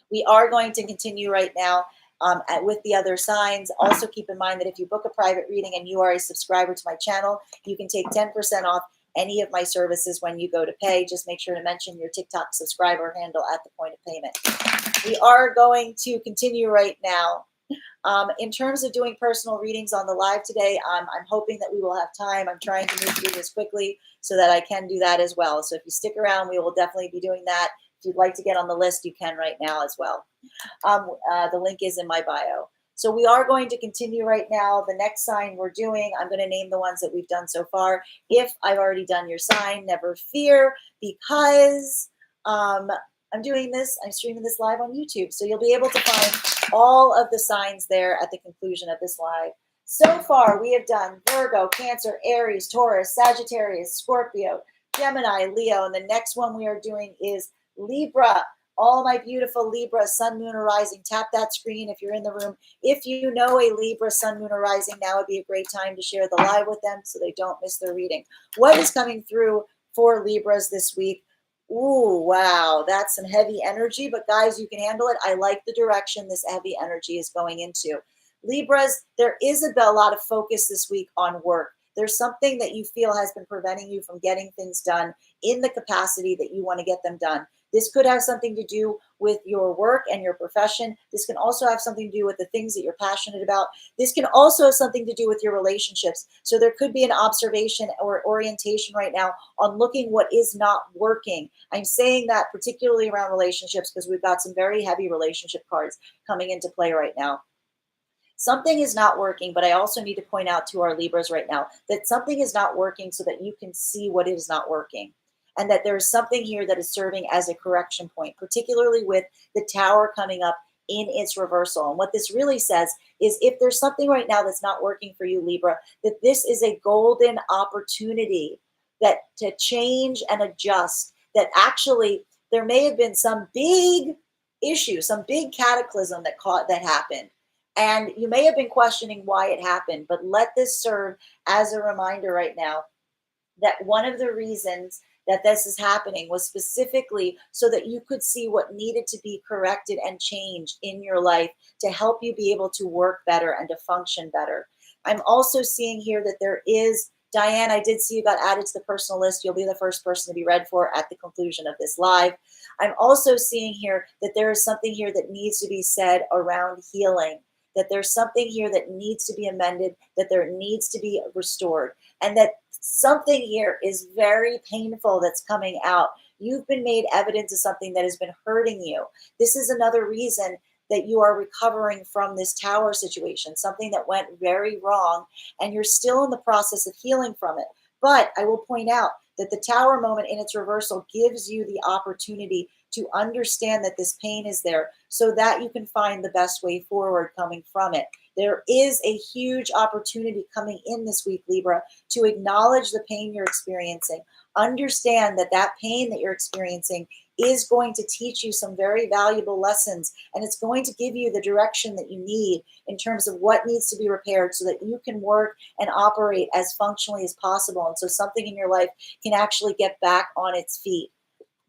We are going to continue right now with the other signs. Also keep in mind that if you book a private reading and you are a subscriber to my channel, you can take 10% off any of my services when you go to pay. Just make sure to mention your TikTok subscriber handle at the point of payment. We are going to continue right now. In terms of doing personal readings on the live today, I'm hoping that we will have time. I'm trying to move through this quickly so that I can do that as well. So if you stick around, we will definitely be doing that. If you'd like to get on the list, you can right now as well. The link is in my bio. So we are going to continue right now. The next sign we're doing, I'm going to name the ones that we've done so far. If I've already done your sign, never fear, because I'm doing this, I'm streaming this live on YouTube. So you'll be able to find all of the signs there at the conclusion of this live. So far, we have done Virgo, Cancer, Aries, Taurus, Sagittarius, Scorpio, Gemini, Leo, and the next one we are doing is Libra. All my beautiful Libra, sun, moon, or rising, tap that screen if you're in the room. If you know a Libra, sun, moon, or rising, now would be a great time to share the live with them so they don't miss their reading. What is coming through for Libras this week? Ooh, wow, that's some heavy energy, but guys, you can handle it. I like the direction this heavy energy is going into. Libras, there is a lot of focus this week on work. There's something that you feel has been preventing you from getting things done in the capacity that you want to get them done. This could have something to do with your work and your profession. This can also have something to do with the things that you're passionate about. This can also have something to do with your relationships. So there could be an observation or orientation right now on looking what is not working. I'm saying that particularly around relationships because we've got some very heavy relationship cards coming into play right now. Something is not working, but I also need to point out to our Libras right now that something is not working so that you can see what is not working. And that there's something here that is serving as a correction point, particularly with the Tower coming up in its reversal. And what this really says is if there's something right now that's not working for you, Libra, that this is a golden opportunity that to change and adjust, that actually there may have been some big issue, some big cataclysm that happened. And you may have been questioning why it happened, but let this serve as a reminder right now that one of the reasons that this is happening was specifically so that you could see what needed to be corrected and changed in your life to help you be able to work better and to function better. I'm also seeing here that there is, Diane, I did see you got added to the personal list. You'll be the first person to be read for at the conclusion of this live. I'm also seeing here that there is something here that needs to be said around healing, that there's something here that needs to be amended, that there needs to be restored, and that something here is very painful that's coming out. You've been made evidence of something that has been hurting you. This is another reason that you are recovering from this Tower situation, something that went very wrong, and you're still in the process of healing from it. But I will point out that the Tower moment in its reversal gives you the opportunity to understand that this pain is there so that you can find the best way forward coming from it. There is a huge opportunity coming in this week, Libra, to acknowledge the pain you're experiencing. Understand that that pain that you're experiencing is going to teach you some very valuable lessons, and it's going to give you the direction that you need in terms of what needs to be repaired so that you can work and operate as functionally as possible. And so something in your life can actually get back on its feet.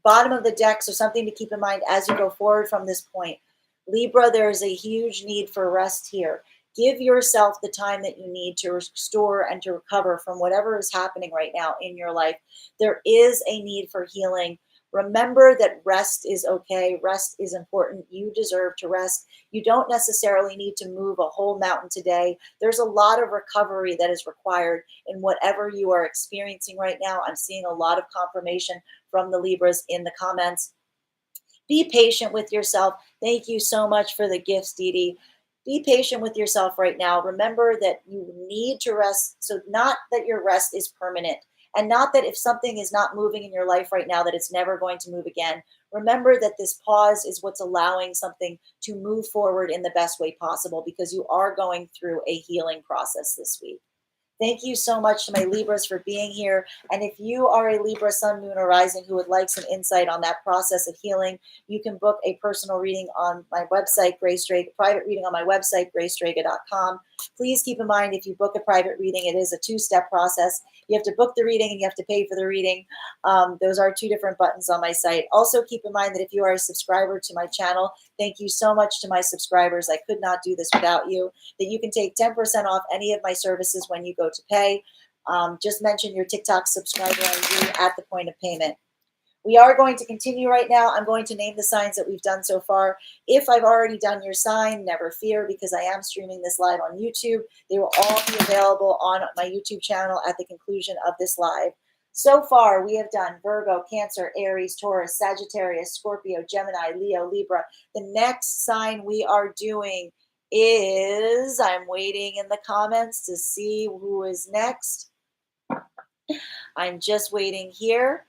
Bottom of the deck, so something to keep in mind as you go forward from this point. Libra, there is a huge need for rest here. Give yourself the time that you need to restore and to recover from whatever is happening right now in your life. There is a need for healing. Remember that rest is okay. Rest is important. You deserve to rest. You don't necessarily need to move a whole mountain today. There's a lot of recovery that is required in whatever you are experiencing right now. I'm seeing a lot of confirmation from the Libras in the comments. Be patient with yourself. Thank you so much for the gifts, Dee Dee. Be patient with yourself right now. Remember that you need to rest. So, not that your rest is permanent, and not that if something is not moving in your life right now, that it's never going to move again. Remember that this pause is what's allowing something to move forward in the best way possible because you are going through a healing process this week. Thank you so much to my Libras for being here. And if you are a Libra sun, moon, or rising who would like some insight on that process of healing, you can book a personal reading on my website, Strega, private reading on my website, graystrega.com. Please keep in mind, if you book a private reading, it is a two-step process. You have to book the reading and you have to pay for the reading. Those are two different buttons on my site. Also, keep in mind that if you are a subscriber to my channel, thank you so much to my subscribers. I could not do this without you. That you can take 10% off any of my services when you go to pay. Just mention your TikTok subscriber ID at the point of payment. We are going to continue right now. I'm going to name the signs that we've done so far. If I've already done your sign, never fear, because I am streaming this live on YouTube. They will all be available on my YouTube channel at the conclusion of this live. So far, we have done Virgo, Cancer, Aries, Taurus, Sagittarius, Scorpio, Gemini, Leo, Libra. The next sign we are doing is, I'm waiting in the comments to see who is next. I'm just waiting here.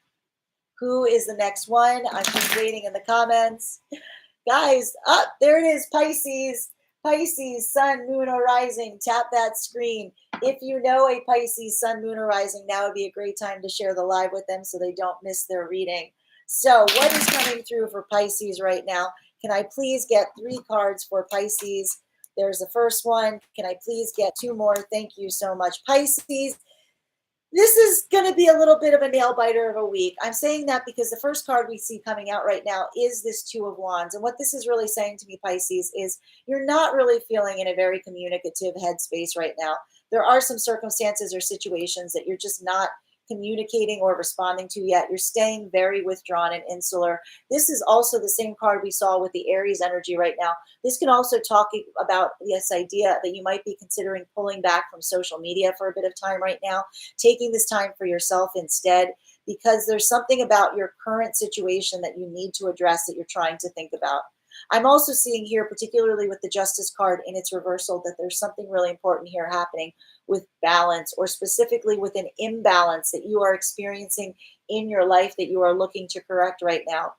Who is the next one? I'm just waiting in the comments. Guys, there it is, Pisces. Pisces, sun, moon, or rising. Tap that screen. If you know a Pisces, sun, moon, or rising, now would be a great time to share the live with them so they don't miss their reading. So what is coming through for Pisces right now? Can I please get 3 cards for Pisces? There's the first one. Can I please get 2 more? Thank you so much, Pisces. This is going to be a little bit of a nail biter of a week. I'm saying that because the first card we see coming out right now is this 2 of Wands. And what this is really saying to me, Pisces, is you're not really feeling in a very communicative headspace right now. There are some circumstances or situations that you're just not communicating or responding to yet. You're staying very withdrawn and insular. This is also the same card we saw with the Aries energy right now. This can also talk about this idea that you might be considering pulling back from social media for a bit of time right now, taking this time for yourself instead, because there's something about your current situation that you need to address that you're trying to think about. I'm also seeing here, particularly with the Justice card in its reversal, that there's something really important here happening with balance, or specifically with an imbalance that you are experiencing in your life that you are looking to correct right now.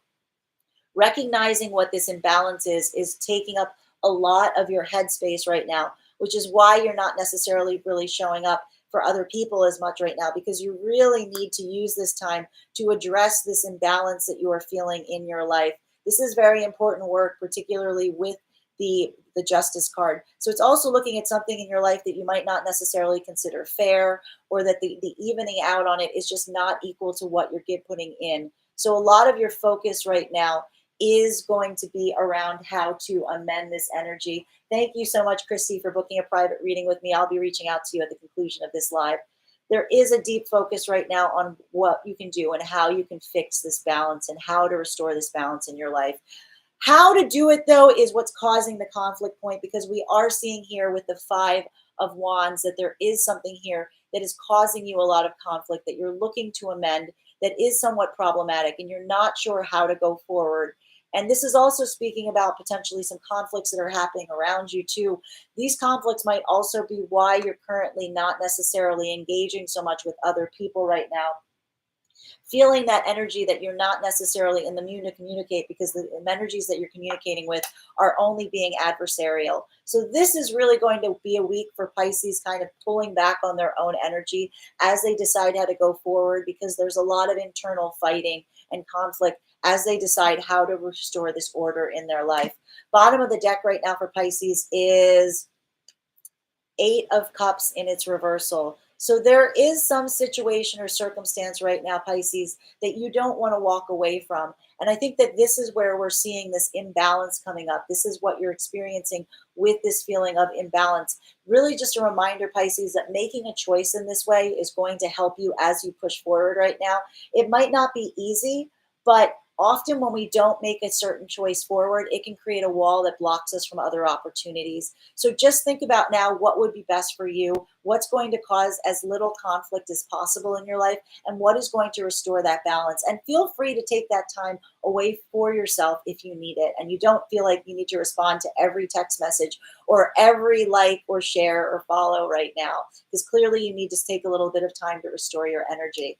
Recognizing what this imbalance is taking up a lot of your headspace right now, which is why you're not necessarily really showing up for other people as much right now, because you really need to use this time to address this imbalance that you are feeling in your life. This is very important work, particularly with the Justice card. So it's also looking at something in your life that you might not necessarily consider fair, or that the evening out on it is just not equal to what you're putting in. So a lot of your focus right now is going to be around how to amend this energy. Thank you so much, Christy, for booking a private reading with me. I'll be reaching out to you at the conclusion of this live. There is a deep focus right now on what you can do and how you can fix this balance and how to restore this balance in your life. How to do it, though, is what's causing the conflict point, because we are seeing here with the 5 of Wands that there is something here that is causing you a lot of conflict, that you're looking to amend, that is somewhat problematic, and you're not sure how to go forward. And this is also speaking about potentially some conflicts that are happening around you too. These conflicts might also be why you're currently not necessarily engaging so much with other people right now, feeling that energy that you're not necessarily in the mood to communicate because the energies that you're communicating with are only being adversarial. So this is really going to be a week for Pisces kind of pulling back on their own energy as they decide how to go forward, because there's a lot of internal fighting and conflict as they decide how to restore this order in their life. Bottom of the deck right now for Pisces is Eight of Cups in its reversal. So there is some situation or circumstance right now, Pisces, that you don't want to walk away from. And I think that this is where we're seeing this imbalance coming up. This is what you're experiencing with this feeling of imbalance. Really just a reminder, Pisces, that making a choice in this way is going to help you as you push forward right now. It might not be easy, but often when we don't make a certain choice forward, it can create a wall that blocks us from other opportunities. So just think about now what would be best for you, what's going to cause as little conflict as possible in your life, and what is going to restore that balance. And feel free to take that time away for yourself if you need it, and you don't feel like you need to respond to every text message or every like or share or follow right now, because clearly you need to take a little bit of time to restore your energy.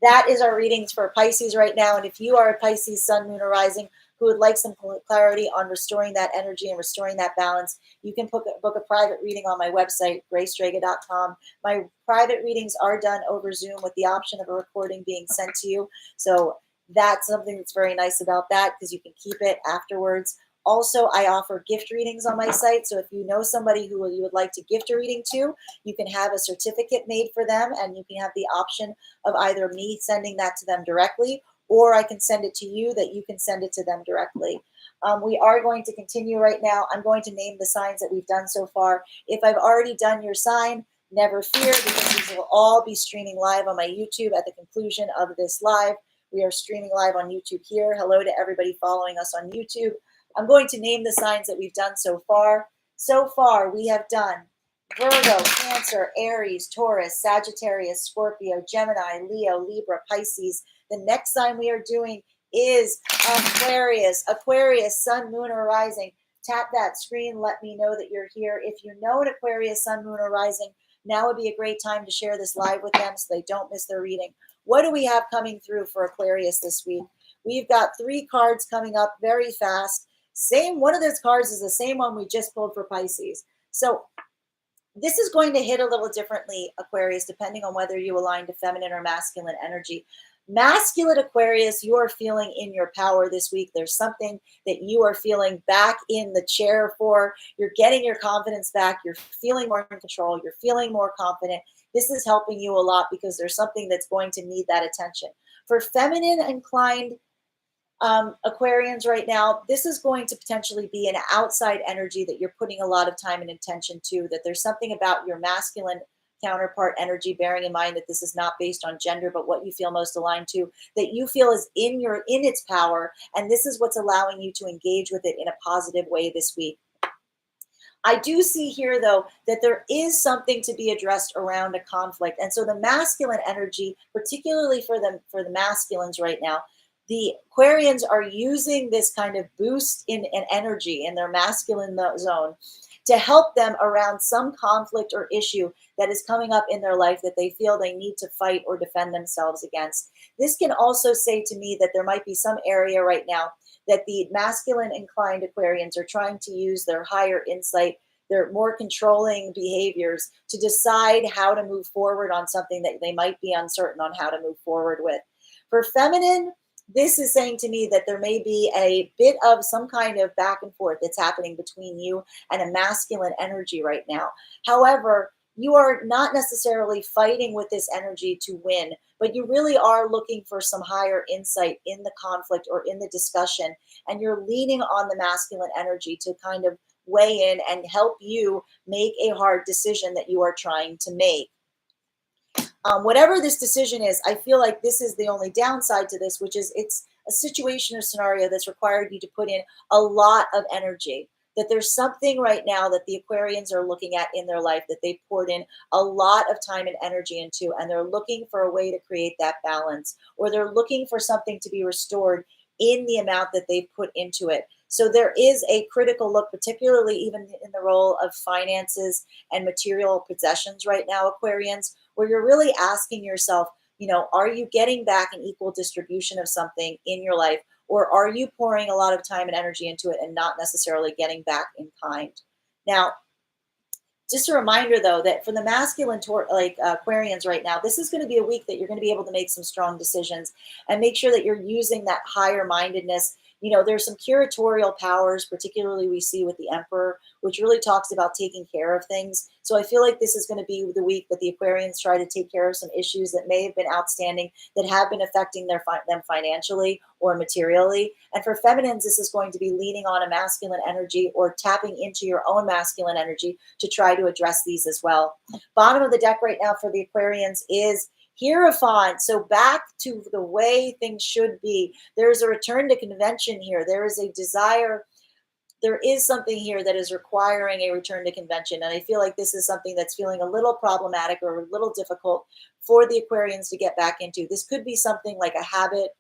That is our readings for Pisces right now. And if you are a Pisces sun, moon, or rising who would like some clarity on restoring that energy and restoring that balance, you can book a private reading on my website, graystrega.com. My private readings are done over Zoom with the option of a recording being sent to you. So that's something that's very nice about that, because you can keep it afterwards. Also, I offer gift readings on my site. So if you know somebody who you would like to gift a reading to, you can have a certificate made for them, and you can have the option of either me sending that to them directly, or I can send it to you that you can send it to them directly. We are going to continue right now. I'm going to name the signs that we've done so far. If I've already done your sign, never fear, because these will all be streaming live on my YouTube at the conclusion of this live. We are streaming live on YouTube here. Hello to everybody following us on YouTube. I'm going to name the signs that we've done so far. So far, we have done Virgo, Cancer, Aries, Taurus, Sagittarius, Scorpio, Gemini, Leo, Libra, Pisces. The next sign we are doing is Aquarius. Aquarius, sun, moon, or rising. Tap that screen. Let me know that you're here. If you know an Aquarius, sun, moon, or rising, now would be a great time to share this live with them so they don't miss their reading. What do we have coming through for Aquarius this week? We've got 3 cards coming up very fast. One of those cards is the same one we just pulled for Pisces. So this is going to hit a little differently, Aquarius, depending on whether you align to feminine or masculine energy. Masculine Aquarius, you are feeling in your power this week. There's something that you are feeling back in the chair for. You're getting your confidence back. You're feeling more in control. You're feeling more confident. This is helping you a lot because there's something that's going to need that attention. For feminine inclined Aquarians right now, this is going to potentially be an outside energy that you're putting a lot of time and attention to, that there's something about your masculine counterpart energy, bearing in mind that this is not based on gender, but what you feel most aligned to, that you feel is in its power. And this is what's allowing you to engage with it in a positive way this week. I do see here, though, that there is something to be addressed around a conflict. And so the masculine energy, particularly for the masculines right now, the Aquarians are using this kind of boost in energy in their masculine zone to help them around some conflict or issue that is coming up in their life that they feel they need to fight or defend themselves against. This can also say to me that there might be some area right now that the masculine inclined Aquarians are trying to use their higher insight, their more controlling behaviors to decide how to move forward on something that they might be uncertain on how to move forward with. For feminine, this is saying to me that there may be a bit of some kind of back and forth that's happening between you and a masculine energy right now. However, you are not necessarily fighting with this energy to win, but you really are looking for some higher insight in the conflict or in the discussion. And you're leaning on the masculine energy to kind of weigh in and help you make a hard decision that you are trying to make. Whatever this decision is, I feel like this is the only downside to this, which is it's a situation or scenario that's required you to put in a lot of energy. That there's something right now that the Aquarians are looking at in their life that they've poured in a lot of time and energy into, and they're looking for a way to create that balance, or they're looking for something to be restored in the amount that they've put into it. So there is a critical look, particularly even in the role of finances and material possessions right now, Aquarians, where you're really asking yourself, are you getting back an equal distribution of something in your life, or are you pouring a lot of time and energy into it and not necessarily getting back in kind? Now, just a reminder, though, that for the masculine Aquarians right now, this is going to be a week that you're going to be able to make some strong decisions and make sure that you're using that higher mindedness. There's some curatorial powers, particularly we see with the Emperor, which really talks about taking care of things. So I feel like this is going to be the week that the Aquarians try to take care of some issues that may have been outstanding, that have been affecting them financially or materially. And for feminines, this is going to be leaning on a masculine energy or tapping into your own masculine energy to try to address these as well. Bottom of the deck right now for the Aquarians is Hierophant. So back to the way things should be. There is a return to convention here. There is a desire. There is something here that is requiring a return to convention. And I feel like this is something that's feeling a little problematic or a little difficult for the Aquarians to get back into. This could be something like a habit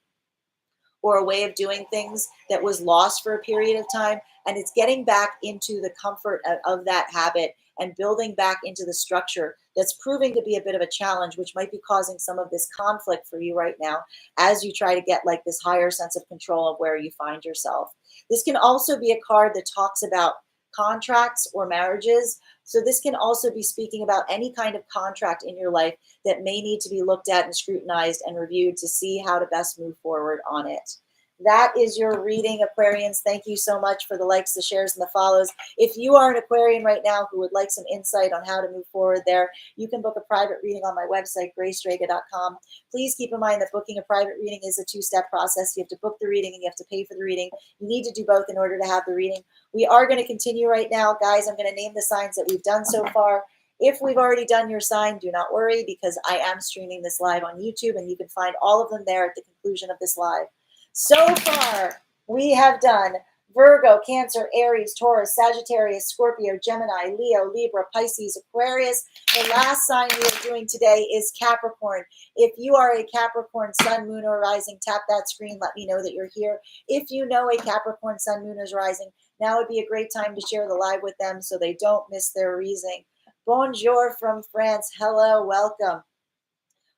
or a way of doing things that was lost for a period of time. And it's getting back into the comfort of that habit and building back into the structure that's proving to be a bit of a challenge, which might be causing some of this conflict for you right now as you try to get like this higher sense of control of where you find yourself. This can also be a card that talks about contracts or marriages. So this can also be speaking about any kind of contract in your life that may need to be looked at and scrutinized and reviewed to see how to best move forward on it. That is your reading, Aquarians. Thank you so much for the likes, the shares, and the follows. If you are an Aquarian right now who would like some insight on how to move forward there, you can book a private reading on my website, graystrega.com. Please keep in mind that booking a private reading is a two-step process. You have to book the reading and you have to pay for the reading. You need to do both in order to have the reading. We are going to continue right now. Guys, I'm going to name the signs that we've done so far. If we've already done your sign, do not worry, because I am streaming this live on YouTube and you can find all of them there at the conclusion of this live. So far, we have done Virgo, Cancer, Aries, Taurus, Sagittarius, Scorpio, Gemini, Leo, Libra, Pisces, Aquarius. The last sign we are doing today is Capricorn. If you are a Capricorn sun, moon, or rising, tap that screen. Let me know that you're here. If you know a Capricorn sun, moon, is rising, now would be a great time to share the live with them so they don't miss their reading. Bonjour from France. Hello, welcome.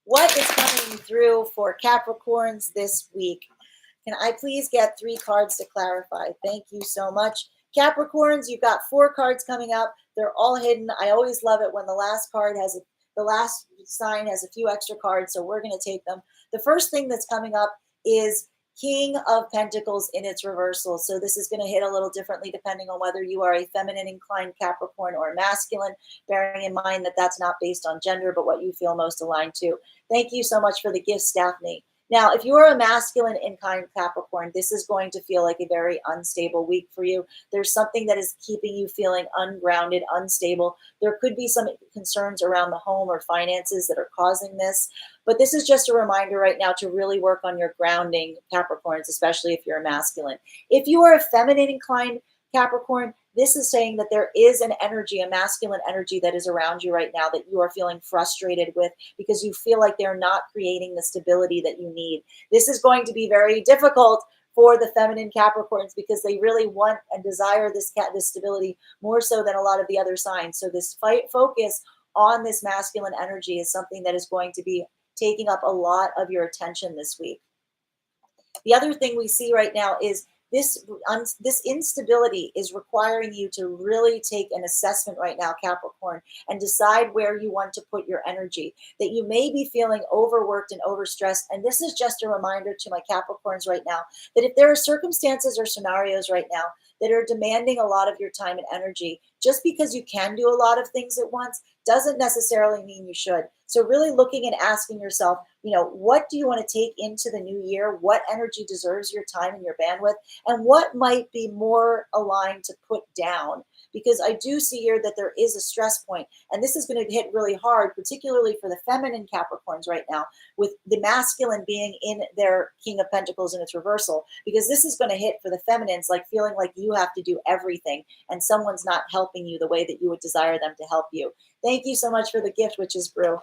What is coming through for Capricorns this week? Can I please get 3 cards to clarify? Thank you so much. Capricorns, you've got 4 cards coming up. They're all hidden. I always love it when the last sign has a few extra cards, so we're going to take them. The first thing that's coming up is King of Pentacles in its reversal. So this is going to hit a little differently depending on whether you are a feminine inclined Capricorn or a masculine, bearing in mind that that's not based on gender, but what you feel most aligned to. Thank you so much for the gifts, Daphne. Now, if you are a masculine inclined Capricorn, this is going to feel like a very unstable week for you. There's something that is keeping you feeling ungrounded, unstable. There could be some concerns around the home or finances that are causing this. But this is just a reminder right now to really work on your grounding, Capricorns, especially if you're a masculine. If you are a feminine inclined Capricorn, this is saying that there is an energy, a masculine energy that is around you right now that you are feeling frustrated with because you feel like they're not creating the stability that you need. This is going to be very difficult for the feminine Capricorns because they really want and desire this stability more so than a lot of the other signs. So this focus on this masculine energy is something that is going to be taking up a lot of your attention this week. The other thing we see right now is this instability is requiring you to really take an assessment right now, Capricorn, and decide where you want to put your energy, that you may be feeling overworked and overstressed. And this is just a reminder to my Capricorns right now that if there are circumstances or scenarios right now that are demanding a lot of your time and energy, just because you can do a lot of things at once doesn't necessarily mean you should. So really looking and asking yourself, what do you want to take into the new year? What energy deserves your time and your bandwidth? And what might be more aligned to put down? Because I do see here that there is a stress point, and this is going to hit really hard, particularly for the feminine Capricorns right now, with the masculine being in their King of Pentacles in its reversal, because this is going to hit for the feminines, like feeling like you have to do everything and someone's not helping you the way that you would desire them to help you. Thank you so much for the gift, Witch's Brew.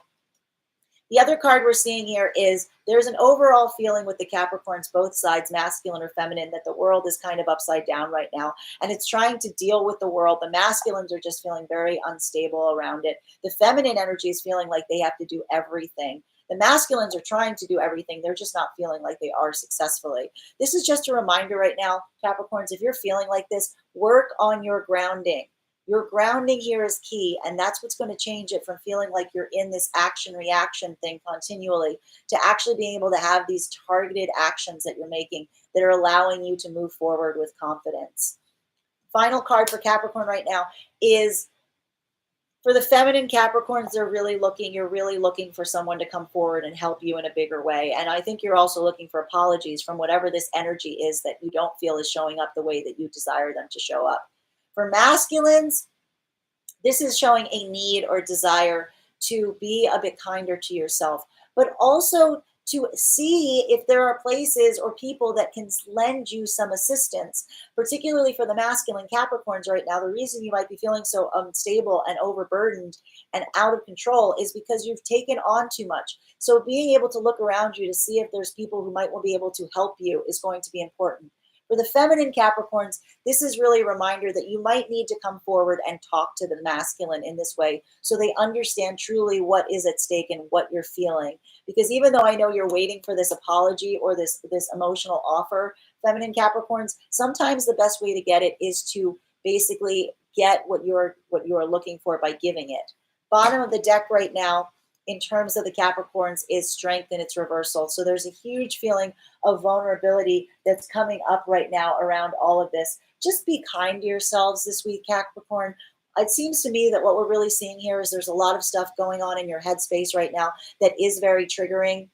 The other card we're seeing here is there's an overall feeling with the Capricorns, both sides, masculine or feminine, that the world is kind of upside down right now. And it's trying to deal with the world. The masculines are just feeling very unstable around it. The feminine energy is feeling like they have to do everything. The masculines are trying to do everything. They're just not feeling like they are successfully. This is just a reminder right now, Capricorns, if you're feeling like this, work on your grounding. Your grounding here is key, and that's what's going to change it from feeling like you're in this action reaction thing continually to actually being able to have these targeted actions that you're making that are allowing you to move forward with confidence. Final card for Capricorn right now is for the feminine Capricorns. You're really looking for someone to come forward and help you in a bigger way. And I think you're also looking for apologies from whatever this energy is that you don't feel is showing up the way that you desire them to show up. For masculines, this is showing a need or desire to be a bit kinder to yourself, but also to see if there are places or people that can lend you some assistance, particularly for the masculine Capricorns right now. The reason you might be feeling so unstable and overburdened and out of control is because you've taken on too much. So being able to look around you to see if there's people who might be able to help you is going to be important. For the feminine Capricorns, this is really a reminder that you might need to come forward and talk to the masculine in this way so they understand truly what is at stake and what you're feeling. Because even though I know you're waiting for this apology or this emotional offer, feminine Capricorns, sometimes the best way to get it is to basically get what you're looking for by giving it. Bottom of the deck right now, in terms of the Capricorns, is strength in its reversal. So there's a huge feeling of vulnerability that's coming up right now around all of this. Just be kind to yourselves this week, Capricorn. It seems to me that what we're really seeing here is there's a lot of stuff going on in your headspace right now that is very triggering.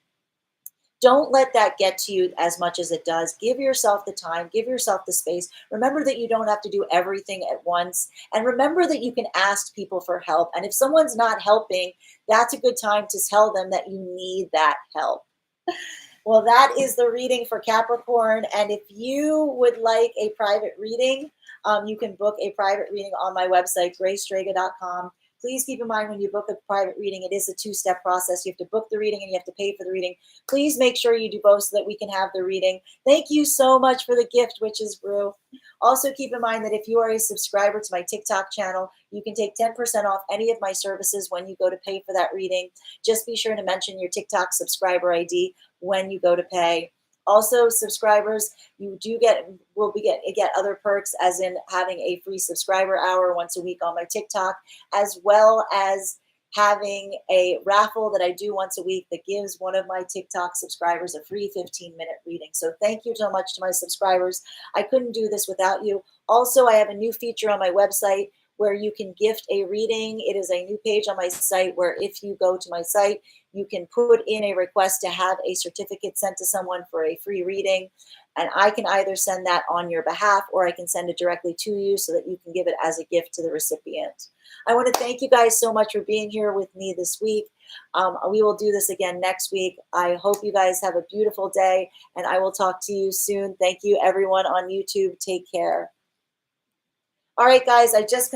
Don't let that get to you as much as it does. Give yourself the time, give yourself the space. Remember that you don't have to do everything at once. And remember that you can ask people for help. And if someone's not helping, that's a good time to tell them that you need that help. Well, that is the reading for Capricorn. And if you would like a private reading, you can book a private reading on my website, graystrega.com. Please keep in mind when you book a private reading, it is a two-step process. You have to book the reading and you have to pay for the reading. Please make sure you do both so that we can have the reading. Thank you so much for the gift, Witches Brew. Also keep in mind that if you are a subscriber to my TikTok channel, you can take 10% off any of my services when you go to pay for that reading. Just be sure to mention your TikTok subscriber ID when you go to pay. Also, subscribers, you will get other perks, as in having a free subscriber hour once a week on my TikTok, as well as having a raffle that I do once a week that gives one of my TikTok subscribers a free 15-minute reading. So thank you so much to my subscribers. I couldn't do this without you. Also, I have a new feature on my website where you can gift a reading. It is a new page on my site where if you go to my site, you can put in a request to have a certificate sent to someone for a free reading. And I can either send that on your behalf or I can send it directly to you so that you can give it as a gift to the recipient. I want to thank you guys so much for being here with me this week. We will do this again next week. I hope you guys have a beautiful day and I will talk to you soon. Thank you, everyone on YouTube. Take care. All right, guys, I just